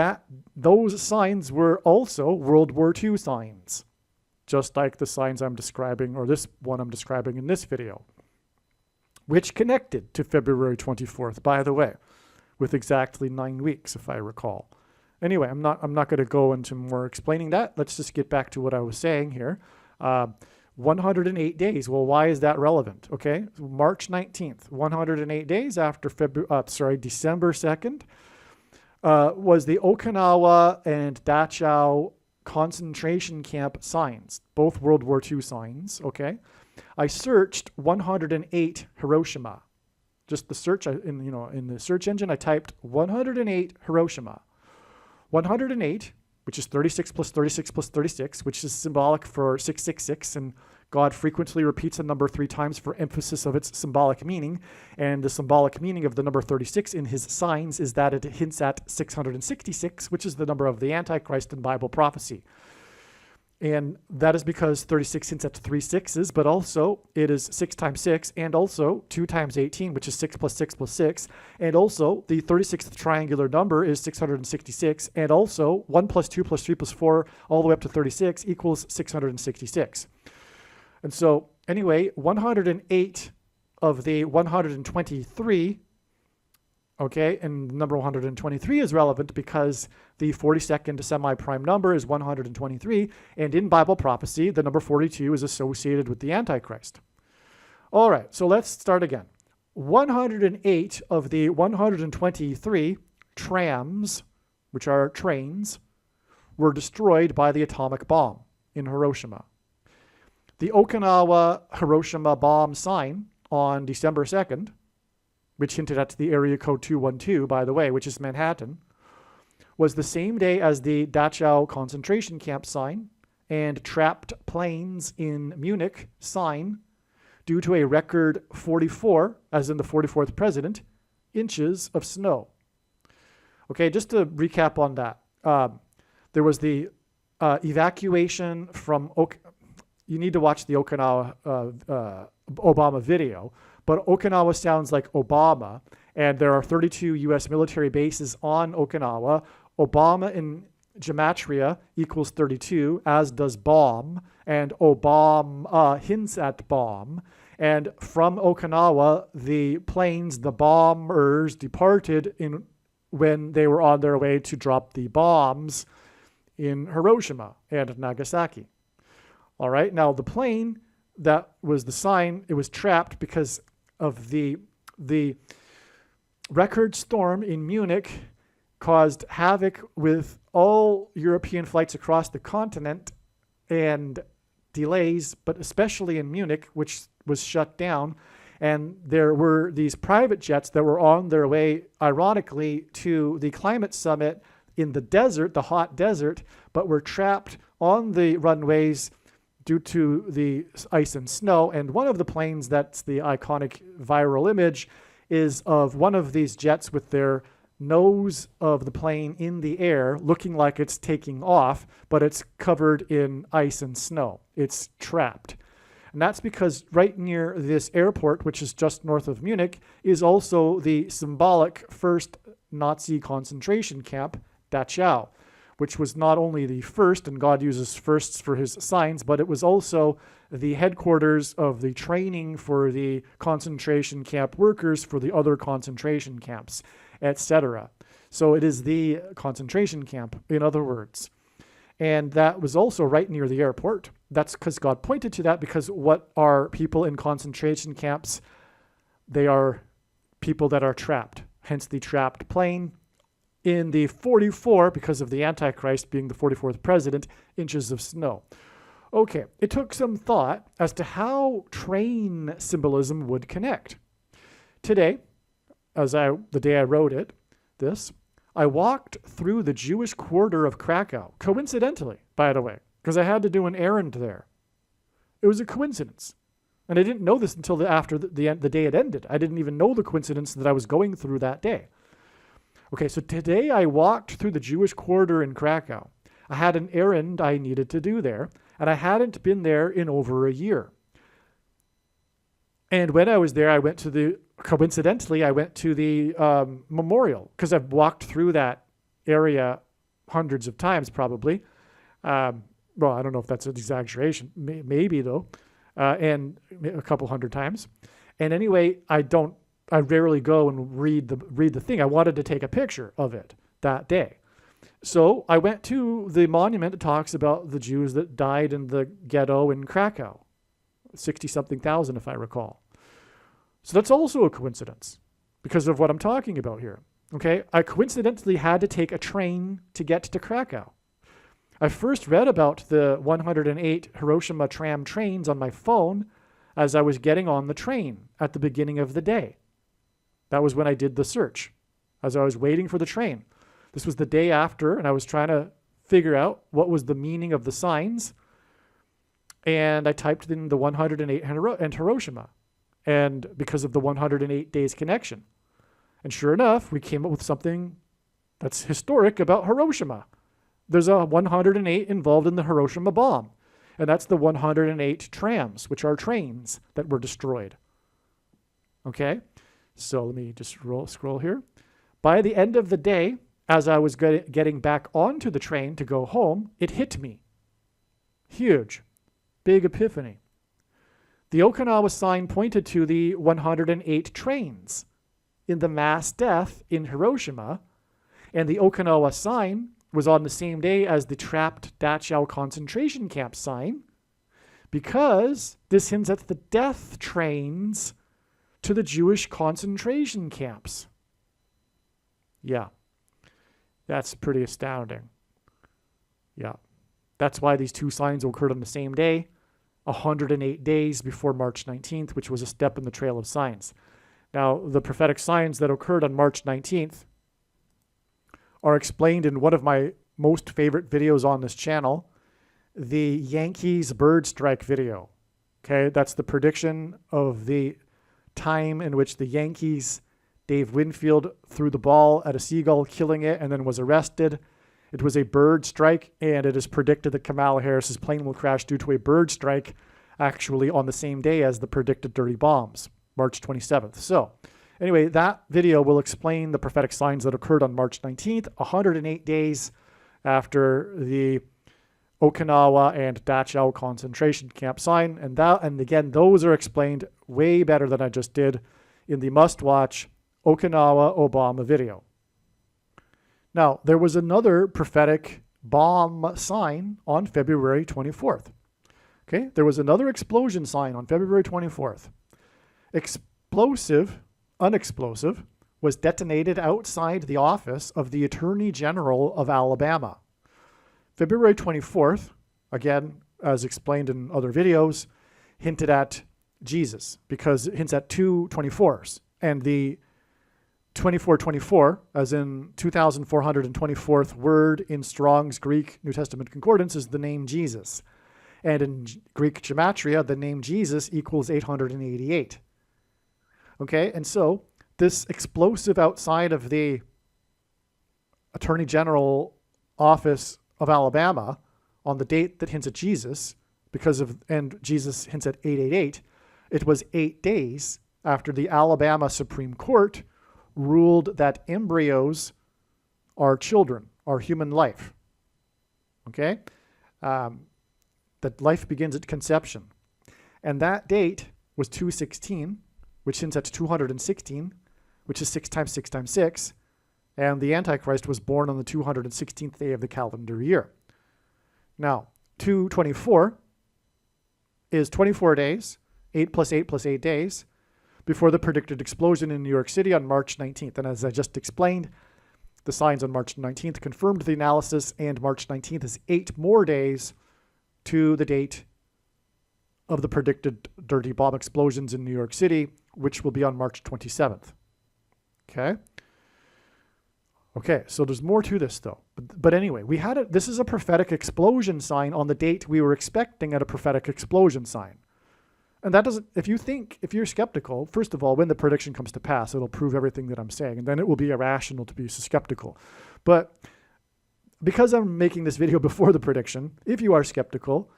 Speaker 1: those signs were also World War II signs, just like the signs I'm describing, or this one I'm describing in this video, which connected to February 24th, by the way, with exactly 9 weeks, if I recall. Anyway, I'm not going to go into more explaining that. Let's just get back to what I was saying here. 108 days. Well, why is that relevant? Okay, March 19th, 108 days after December 2nd, was the Okinawa and Dachau concentration camp signs, both World War II signs. Okay, I searched 108 Hiroshima. Just the search in the search engine, I typed 108 Hiroshima. 108, which is 36 plus 36 plus 36, which is symbolic for 666, and God frequently repeats a number 3 times for emphasis of its symbolic meaning. And the symbolic meaning of the number 36 in his signs is that it hints at 666, which is the number of the Antichrist in Bible prophecy. And that is because 36 hints at 3 sixes, but also it is 6 times 6, and also 2 times 18, which is 6 plus 6 plus 6. And also the 36th triangular number is 666. And also 1 plus 2 plus 3 plus 4 all the way up to 36 equals 666. And so anyway, 108 of the 123, okay, and number 123 is relevant because the 42nd semi-prime number is 123, and in Bible prophecy, the number 42 is associated with the Antichrist. All right, so let's start again. 108 of the 123 trams, which are trains, were destroyed by the atomic bomb in Hiroshima. The Okinawa-Hiroshima bomb sign on December 2nd, which hinted at the area code 212, by the way, which is Manhattan, was the same day as the Dachau concentration camp sign and trapped planes in Munich sign due to a record 44, as in the 44th president, inches of snow. Okay, just to recap on that. There was the evacuation from... You need to watch the Okinawa Obama video, but Okinawa sounds like Obama, and there are 32 U.S. military bases on Okinawa. Obama in gematria equals 32, as does bomb, and Obama hints at bomb. And from Okinawa, the planes, the bombers, departed when they were on their way to drop the bombs in Hiroshima and Nagasaki. All right, now the plane that was the sign, it was trapped because of the record storm in Munich caused havoc with all European flights across the continent and delays, but especially in Munich, which was shut down. And there were these private jets that were on their way, ironically, to the climate summit in the desert, the hot desert, but were trapped on the runways due to the ice and snow. And one of the planes that's the iconic viral image is of one of these jets with their nose of the plane in the air, looking like it's taking off, but it's covered in ice and snow. It's trapped. And that's because right near this airport, which is just north of Munich, is also the symbolic first Nazi concentration camp, Dachau, which was not only the first, and God uses firsts for his signs, but it was also the headquarters of the training for the concentration camp workers for the other concentration camps, etc. So it is the concentration camp, in other words. And that was also right near the airport. That's because God pointed to that, because what are people in concentration camps? They are people that are trapped, hence the trapped plane. In the 44, because of the Antichrist being the 44th president, inches of snow. Okay, it took some thought as to how train symbolism would connect. Today, the day I wrote this, I walked through the Jewish quarter of Krakow, coincidentally, by the way, because I had to do an errand there. It was a coincidence. And I didn't know this until after the day it ended. I didn't even know the coincidence that I was going through that day. Okay, so today I walked through the Jewish quarter in Krakow. I had an errand I needed to do there, and I hadn't been there in over a year. And when I was there, coincidentally, I went to the memorial, because I've walked through that area hundreds of times probably. Well, I don't know if that's an exaggeration, maybe though, and a couple hundred times. And anyway, I I rarely go and read the thing. I wanted to take a picture of it that day. So I went to the monument that talks about the Jews that died in the ghetto in Krakow, 60-something thousand, if I recall. So that's also a coincidence because of what I'm talking about here. Okay, I coincidentally had to take a train to get to Krakow. I first read about the 108 Hiroshima tram trains on my phone as I was getting on the train at the beginning of the day. That was when I did the search, as I was waiting for the train. This was the day after, and I was trying to figure out what was the meaning of the signs. And I typed in the 108 and Hiroshima, and because of the 108 days connection. And sure enough, we came up with something that's historic about Hiroshima. There's a 108 involved in the Hiroshima bomb, and that's the 108 trams, which are trains that were destroyed. Okay, so let me just scroll here. By the end of the day, as I was getting back onto the train to go home, it hit me. Huge. Big epiphany. The Okinawa sign pointed to the 108 trains in the mass death in Hiroshima, and the Okinawa sign was on the same day as the trapped Dachau concentration camp sign, because this hints at the death trains to the Jewish concentration camps. Yeah. That's pretty astounding. Yeah. That's why these two signs occurred on the same day, 108 days before March 19th, which was a step in the trail of signs. Now, the prophetic signs that occurred on March 19th are explained in one of my most favorite videos on this channel, the Yankees bird strike video. Okay, that's the prediction of the time in which the Yankees, Dave Winfield, threw the ball at a seagull, killing it, and then was arrested. It was a bird strike, and it is predicted that Kamala Harris's plane will crash due to a bird strike, actually on the same day as the predicted dirty bombs, March 27th. So anyway, that video will explain the prophetic signs that occurred on March 19th, 108 days after the Okinawa and Dachau concentration camp sign. And again, those are explained way better than I just did in the must-watch Okinawa-AL-ABAMA video. Now, there was another prophetic bomb sign on February 24th. Okay, there was another explosion sign on February 24th. Unexplosive, was detonated outside the office of the Attorney General of Alabama. February 24th, again, as explained in other videos, hinted at Jesus, because it hints at two 24s. And the 2424, as in 2424th word in Strong's Greek New Testament Concordance, is the name Jesus. And in Greek gematria, the name Jesus equals 888. Okay, and so this explosive outside of the Attorney General office of Alabama on the date that hints at Jesus, and Jesus hints at 888, it was 8 days after the Alabama Supreme Court ruled that embryos are children, are human life. Okay? That life begins at conception. And that date was 216, which hints at 216, which is 6 times 6 times 6. And the Antichrist was born on the 216th day of the calendar year. Now, 224 is 24 days, 8 plus 8 plus 8 days, before the predicted explosion in New York City on March 19th. And as I just explained, the signs on March 19th confirmed the analysis, and March 19th is 8 more days to the date of the predicted dirty bomb explosions in New York City, which will be on March 27th. Okay, so there's more to this though. But anyway, this is a prophetic explosion sign on the date we were expecting at a prophetic explosion sign. And that doesn't, if you're skeptical, first of all, when the prediction comes to pass, it'll prove everything that I'm saying, and then it will be irrational to be skeptical. But because I'm making this video before the prediction, if you are skeptical,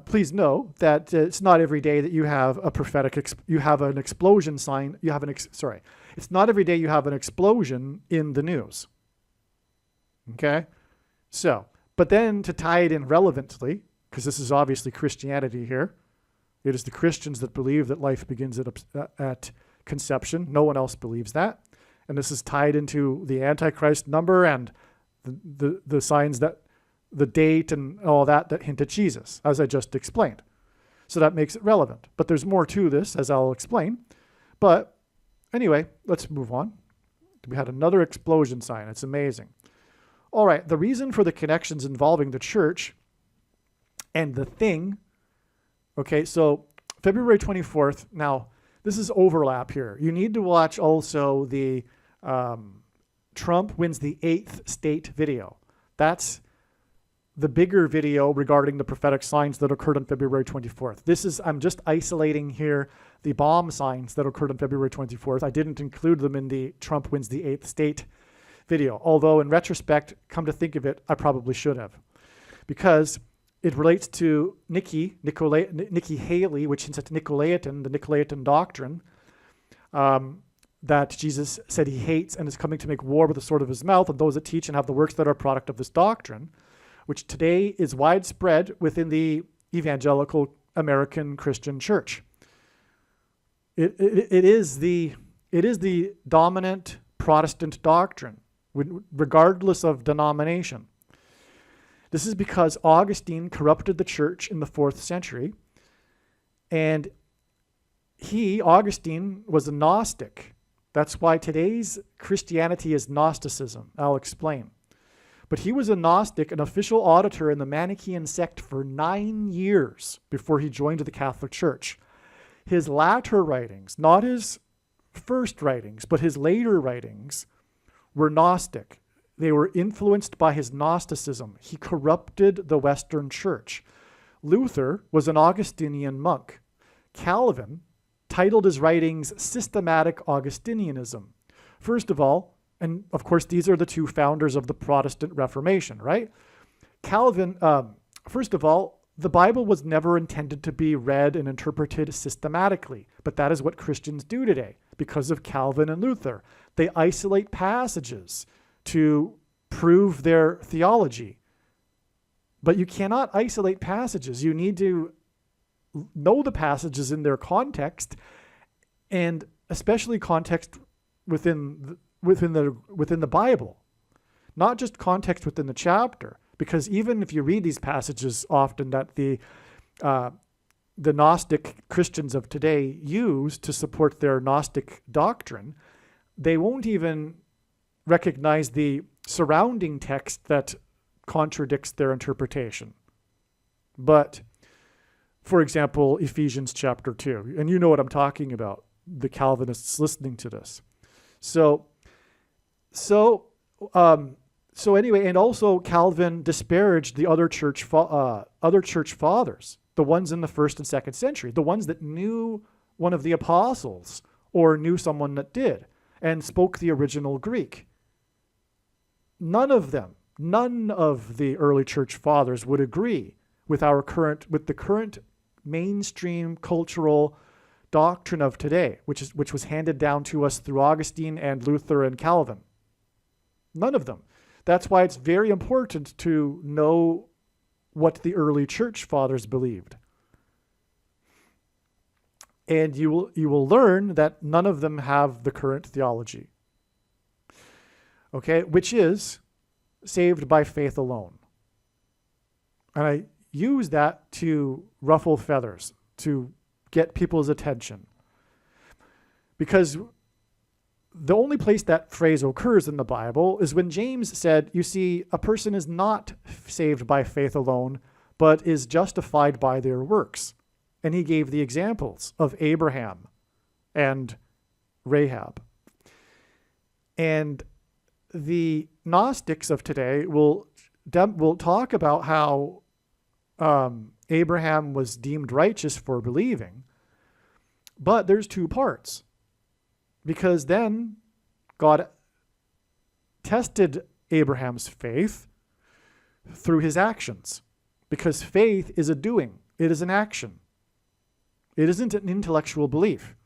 Speaker 1: please know that it's not every day that you have a prophetic, you have an explosion sign, it's not every day you have an explosion in the news. Okay? So, but then to tie it in relevantly, because this is obviously Christianity here, It is the Christians that believe that life begins at conception. No one else believes that. And this is tied into the Antichrist number and the signs that the date and all that hint at Jesus, as I just explained. So that makes it relevant. But there's more to this, as I'll explain. But anyway, let's move on. We had another explosion sign. It's amazing. All right, the reason for the connections involving the church and the thing. Okay, so February 24th. Now, this is overlap here. You need to watch also the Trump wins the 8th state video. That's the bigger video regarding the prophetic signs that occurred on February 24th. I'm just isolating here the bomb signs that occurred on February 24th. I didn't include them in the Trump wins the 8th state video. Although in retrospect, come to think of it, I probably should have. Because it relates to Nikki Haley, which hints at Nicolaitan, the Nicolaitan doctrine, that Jesus said he hates and is coming to make war with the sword of his mouth, and those that teach and have the works that are a product of this doctrine, which today is widespread within the evangelical American Christian church. It is the dominant Protestant doctrine, regardless of denomination. This is because Augustine corrupted the church in the 4th century, and Augustine, was a Gnostic. That's why today's Christianity is Gnosticism. I'll explain. But he was a Gnostic, an official auditor in the Manichaean sect for 9 years before he joined the Catholic Church. His latter writings, not his first writings, but his later writings, were Gnostic. They were influenced by his Gnosticism. He corrupted the Western Church. Luther was an Augustinian monk. Calvin titled his writings Systematic Augustinianism. First of all, and of course these are the two founders of the Protestant Reformation, right? Calvin, first of all, the Bible was never intended to be read and interpreted systematically, but that is what Christians do today because of Calvin and Luther. They isolate passages to prove their theology. But you cannot isolate passages. You need to know the passages in their context, and especially context within the Bible, not just context within the chapter. Because even if you read these passages often that the Gnostic Christians of today use to support their Gnostic doctrine, they won't even recognize the surrounding text that contradicts their interpretation. But, for example, Ephesians chapter 2, and you know what I'm talking about, the Calvinists listening to this. So anyway, and also Calvin disparaged the other church fathers, the ones in the 1st and 2nd century, the ones that knew one of the apostles or knew someone that did and spoke the original Greek. None of the early church fathers would agree with the current mainstream cultural doctrine of today, which was handed down to us through Augustine and Luther and Calvin. None of them. That's why it's very important to know what the early church fathers believed. And you will learn that none of them have the current theology. Okay, which is saved by faith alone. And I use that to ruffle feathers, to get people's attention. Because the only place that phrase occurs in the Bible is when James said, you see, a person is not saved by faith alone, but is justified by their works. And he gave the examples of Abraham and Rahab. And the Gnostics of today will talk about how Abraham was deemed righteous for believing, but there's two parts. Because then God tested Abraham's faith through his actions. Because faith is a doing. It is an action. It isn't an intellectual belief.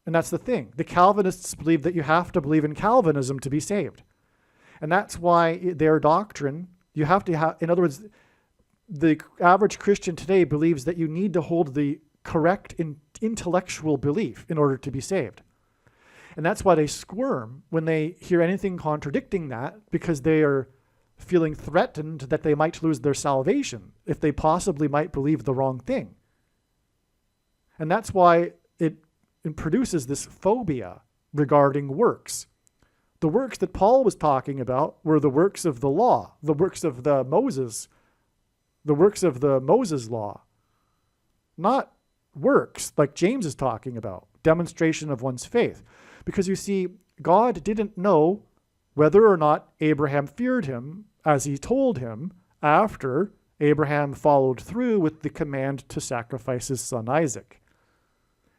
Speaker 1: And that's the thing. The Calvinists believe that you have to believe in Calvinism to be saved. And that's why their doctrine, you have to have, in other words, the average Christian today believes that you need to hold the correct intellectual belief in order to be saved. And that's why they squirm when they hear anything contradicting that, because they are feeling threatened that they might lose their salvation if they possibly might believe the wrong thing. And that's why it produces this phobia regarding works. The works that Paul was talking about were the works of the law, the works of the Moses law, not works like James is talking about, demonstration of one's faith. Because you see, God didn't know whether or not Abraham feared him, as he told him after Abraham followed through with the command to sacrifice his son Isaac.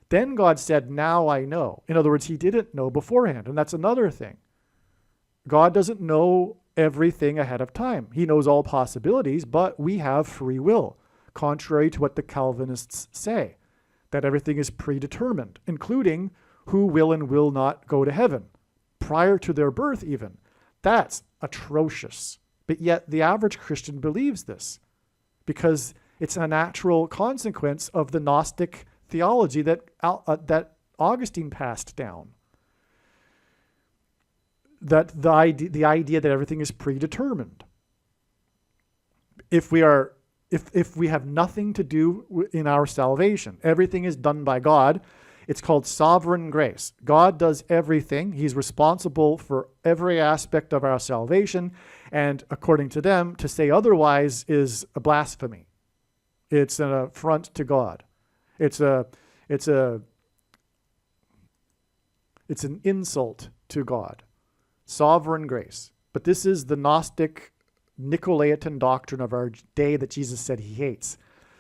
Speaker 1: Then God said, now I know. In other words, he didn't know beforehand. And that's another thing. God doesn't know everything ahead of time. He knows all possibilities, but we have free will, contrary to what the Calvinists say, that everything is predetermined, including who will and will not go to heaven, prior to their birth even. That's atrocious. But yet the average Christian believes this because it's a natural consequence of the Gnostic theology that Augustine passed down. That the idea that everything is predetermined. If we have nothing to do in our salvation, everything is done by God. It's called sovereign grace. God does everything. He's responsible for every aspect of our salvation. And according to them, to say otherwise is a blasphemy. It's an affront to God. It's an insult to God. Sovereign grace. But this is the Gnostic Nicolaitan doctrine of our day that Jesus said he hates.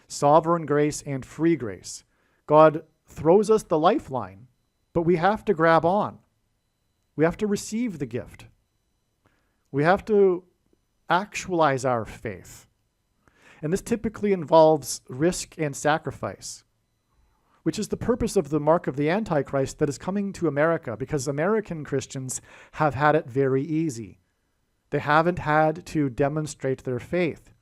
Speaker 1: Sovereign grace and free grace. God throws us the lifeline, but we have to grab on. We have to receive the gift. We have to actualize our faith. And this typically involves risk and sacrifice, which is the purpose of the mark of the Antichrist that is coming to America, because American Christians have had it very easy. They haven't had to demonstrate their faith.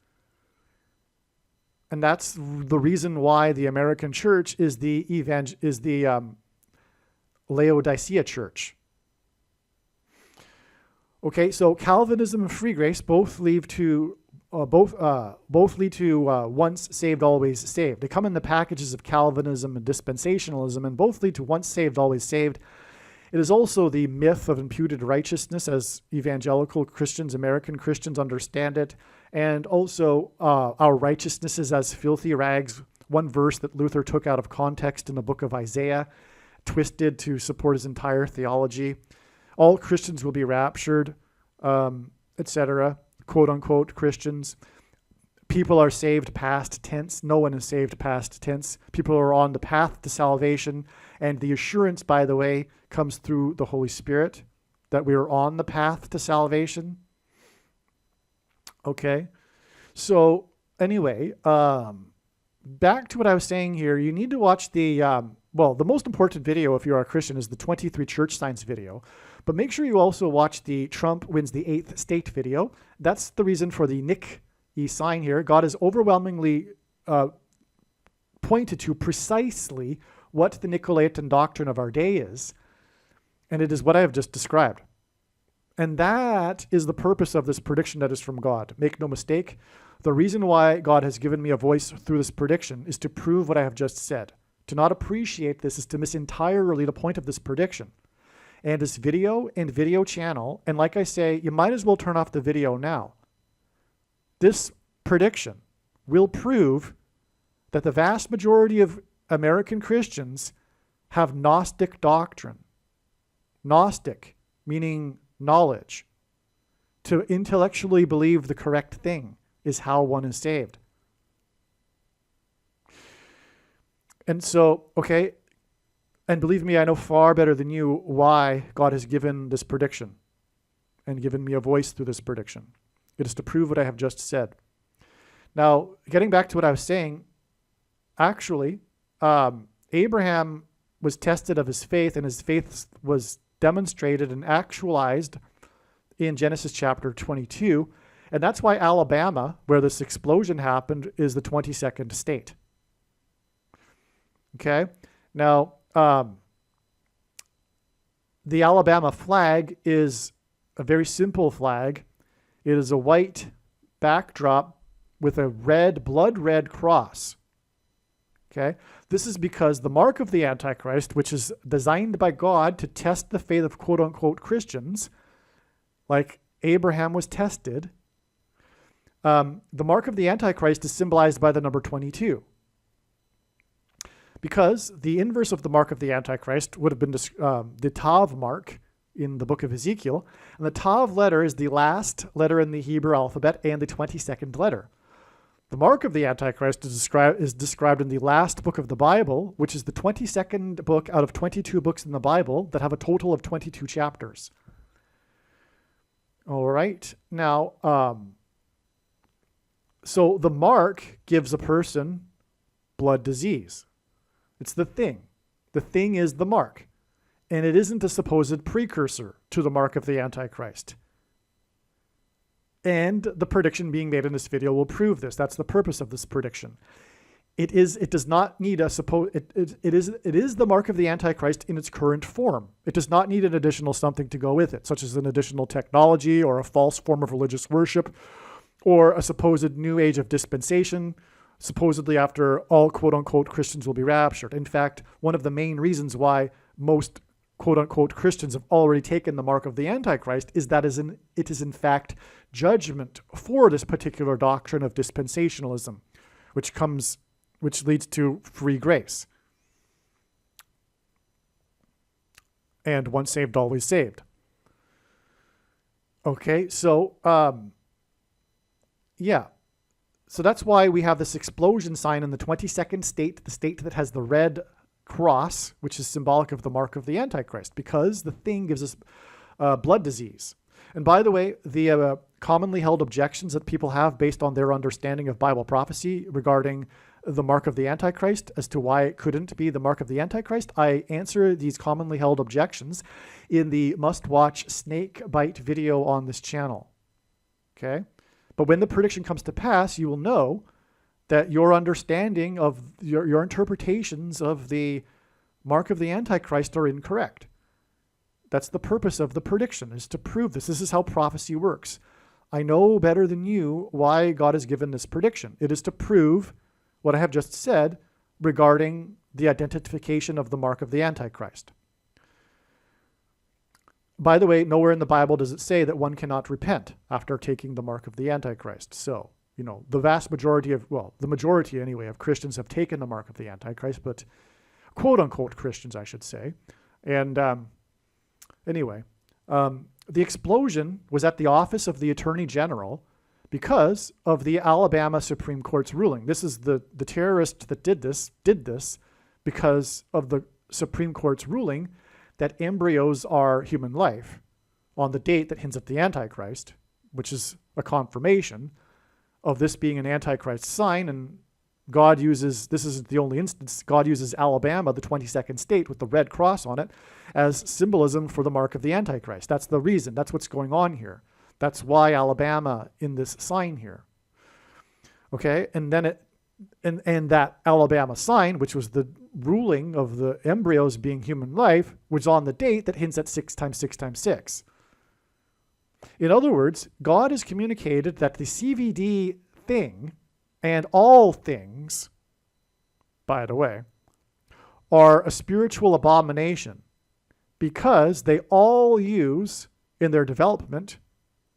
Speaker 1: And that's the reason why the American church is the Laodicea church. Okay, so Calvinism and free grace both lead to once saved, always saved. They come in the packages of Calvinism and dispensationalism, and both lead to once saved, always saved. It is also the myth of imputed righteousness as evangelical Christians, American Christians understand it. And also our righteousness is as filthy rags. One verse that Luther took out of context in the book of Isaiah, twisted to support his entire theology. All Christians will be raptured, etc., quote unquote Christians. People are saved past tense. No one is saved past tense. People are on the path to salvation. And the assurance, by the way, comes through the Holy Spirit that we are on the path to salvation. Okay. So anyway, back to what I was saying here. You need to watch the most important video if you are a Christian is the 23 church signs video. But make sure you also watch the Trump wins the 8th state video. That's the reason for the Nick E sign here. God has overwhelmingly pointed to precisely what the Nicolaitan doctrine of our day is. And it is what I have just described. And that is the purpose of this prediction that is from God. Make no mistake, the reason why God has given me a voice through this prediction is to prove what I have just said. To not appreciate this is to miss entirely the point of this prediction. And this video and video channel, and like I say, you might as well turn off the video now. This prediction will prove that the vast majority of American Christians have Gnostic doctrine. Gnostic, meaning knowledge. To intellectually believe the correct thing is how one is saved. And so, okay, and believe me, I know far better than you why God has given this prediction and given me a voice through this prediction. It is to prove what I have just said. Now, getting back to what I was saying, actually, Abraham was tested of his faith, and his faith was demonstrated and actualized in Genesis chapter 22. And that's why Alabama, where this explosion happened, is the 22nd state. Okay? Now, the Alabama flag is a very simple flag. It is a white backdrop with a blood red cross. Okay? This is because the mark of the Antichrist, which is designed by God to test the faith of quote-unquote Christians, like Abraham was tested, the mark of the Antichrist is symbolized by the number 22. Because the inverse of the mark of the Antichrist would have been the Tav mark in the book of Ezekiel. And the Tav letter is the last letter in the Hebrew alphabet and the 22nd letter. The mark of the Antichrist is described in the last book of the Bible, which is the 22nd book out of 22 books in the Bible that have a total of 22 chapters. All right. Now, so the mark gives a person blood disease. It's the thing. The thing is the mark. And it isn't a supposed precursor to the mark of the Antichrist. And the prediction being made in this video will prove this. That's the purpose of this prediction. It does not need a it is the mark of the Antichrist in its current form. It does not need an additional something to go with it, such as an additional technology or a false form of religious worship or a supposed new age of dispensation, supposedly after all quote-unquote Christians will be raptured. In fact, one of the main reasons why most quote-unquote Christians have already taken the mark of the Antichrist is that it is in fact judgment for this particular doctrine of dispensationalism, which leads to free grace. And once saved, always saved. Okay, so, yeah. So that's why we have this explosion sign in the 22nd state, the state that has the red cross, which is symbolic of the mark of the Antichrist, because the thing gives us blood disease. And by the way, the commonly held objections that people have based on their understanding of Bible prophecy regarding the mark of the Antichrist as to why it couldn't be the mark of the Antichrist, I answer these commonly held objections in the must-watch snake bite video on this channel. Okay? But when the prediction comes to pass, you will know that your understanding of your interpretations of the mark of the Antichrist are incorrect. That's the purpose of the prediction, is to prove this. This is how prophecy works. I know better than you why God has given this prediction. It is to prove what I have just said regarding the identification of the mark of the Antichrist. By the way, nowhere in the Bible does it say that one cannot repent after taking the mark of the Antichrist. So, the vast majority the majority anyway of Christians have taken the mark of the Antichrist, but quote-unquote Christians, I should say. And anyway, the explosion was at the office of the Attorney General because of the Alabama Supreme Court's ruling. This is the terrorist that did this because of the Supreme Court's ruling that embryos are human life on the date that hints at the Antichrist, which is a confirmation of this being an Antichrist sign. And God uses, this isn't the only instance, God uses Alabama, the 22nd state with the red cross on it, as symbolism for the mark of the Antichrist. That's the reason. That's what's going on here. That's why Alabama in this sign here. Okay, and then and that Alabama sign, which was the ruling of the embryos being human life, was on the date that hints at 6 times 6 times 6. In other words, God has communicated that the CVD thing and all things, by the way, are a spiritual abomination because they all use in their development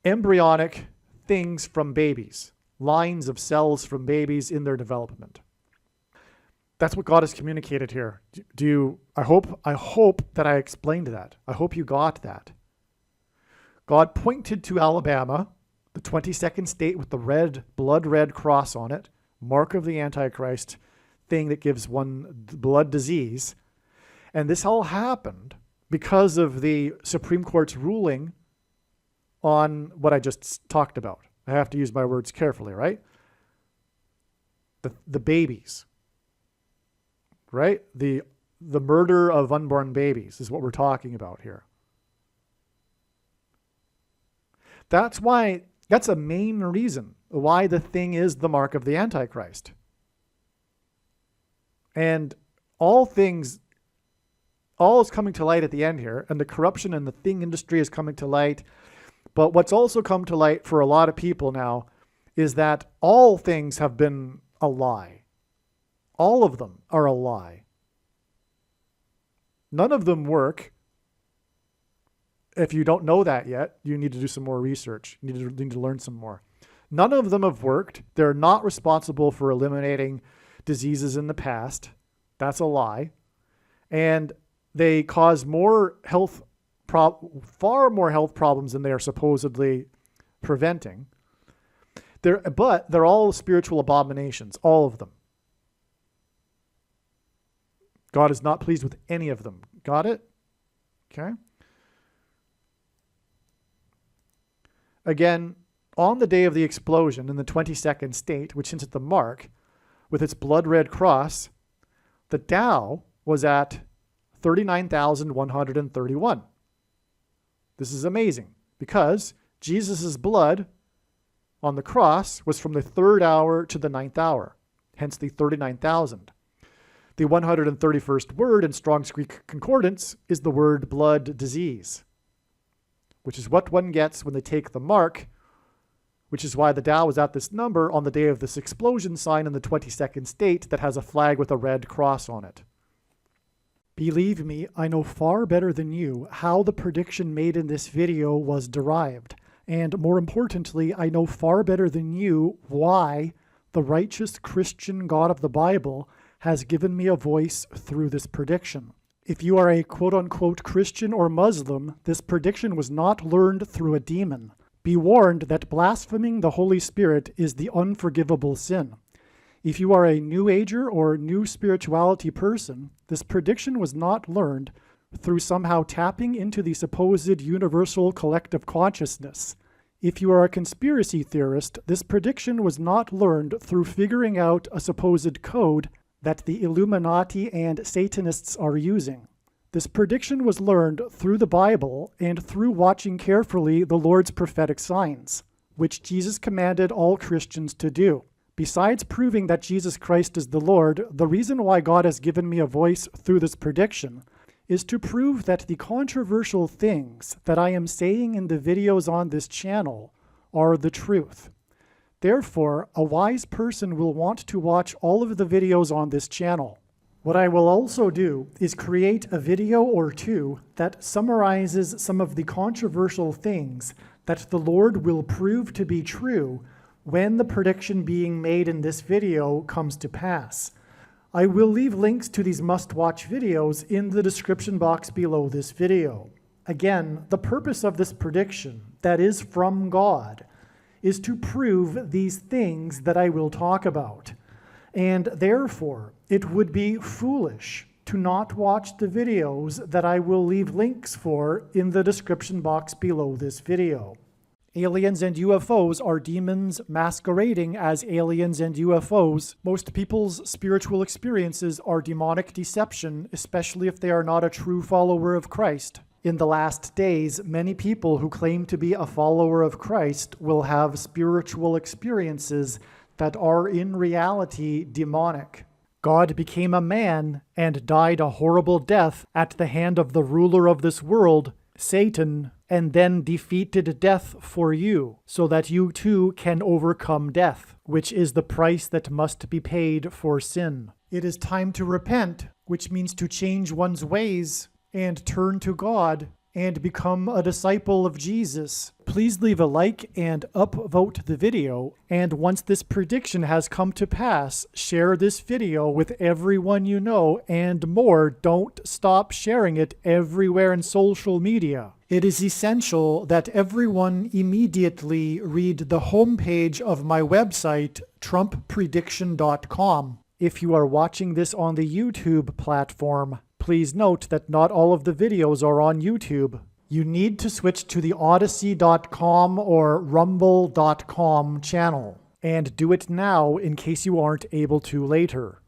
Speaker 1: embryonic things from babies, lines of cells from babies in their development. That's what God has communicated here. I hope that I explained that. I hope you got that. God pointed to Alabama, the 22nd state with the blood red cross on it, mark of the Antichrist, thing that gives one blood disease. And this all happened because of the Supreme Court's ruling on what I just talked about. I have to use my words carefully, right? The babies, right? The murder of unborn babies is what we're talking about here. That's why That's a main reason why the thing is the mark of the Antichrist. And all is coming to light at the end here, and the corruption in the thing industry is coming to light. But what's also come to light for a lot of people now is that all things have been a lie. All of them are a lie. None of them work. If you don't know that yet, you need to do some more research. You need to learn some more. None of them have worked. They're not responsible for eliminating diseases in the past. That's a lie. And they cause far more health problems than they are supposedly preventing. But they're all spiritual abominations, all of them. God is not pleased with any of them. Got it? Okay. Again, on the day of the explosion in the 22nd state, which hints at the mark, with its blood-red cross, the Dow was at 39,131. This is amazing because Jesus' blood on the cross was from the 3rd hour to the 9th hour, hence the 39,000. The 131st word in Strong's Greek Concordance is the word blood disease, which is what one gets when they take the mark, which is why the Dow was at this number on the day of this explosion sign in the 22nd state that has a flag with a red cross on it. Believe me, I know far better than you how the prediction made in this video was derived. And more importantly, I know far better than you why the righteous Christian God of the Bible has given me a voice through this prediction. If you are a quote-unquote Christian or Muslim, this prediction was not learned through a demon. Be warned that blaspheming the Holy Spirit is the unforgivable sin. If you are a New Ager or New Spirituality person, this prediction was not learned through somehow tapping into the supposed universal collective consciousness. If you are a conspiracy theorist, this prediction was not learned through figuring out a supposed code that the Illuminati and Satanists are using. This prediction was learned through the Bible and through watching carefully the Lord's prophetic signs, which Jesus commanded all Christians to do. Besides proving that Jesus Christ is the Lord, the reason why God has given me a voice through this prediction is to prove that the controversial things that I am saying in the videos on this channel are the truth. Therefore, a wise person will want to watch all of the videos on this channel. What I will also do is create a video or two that summarizes some of the controversial things that the Lord will prove to be true when the prediction being made in this video comes to pass. I will leave links to these must-watch videos in the description box below this video. Again, the purpose of this prediction, that is from God, is to prove these things that I will talk about. And therefore, it would be foolish to not watch the videos that I will leave links for in the description box below this video. Aliens and UFOs are demons masquerading as aliens and UFOs. Most people's spiritual experiences are demonic deception, especially if they are not a true follower of Christ. In the last days, many people who claim to be a follower of Christ will have spiritual experiences that are in reality demonic. God became a man and died a horrible death at the hand of the ruler of this world, Satan, and then defeated death for you, so that you too can overcome death, which is the price that must be paid for sin. It is time to repent, which means to change one's ways and turn to God and become a disciple of Jesus. Please leave a like and upvote the video, and once this prediction has come to pass, share this video with everyone you know, and more, don't stop sharing it everywhere in social media. It is essential that everyone immediately read the homepage of my website, TrumpPrediction.com. If you are watching this on the YouTube platform, please note that not all of the videos are on YouTube. You need to switch to the Odyssey.com or Rumble.com channel, and do it now in case you aren't able to later.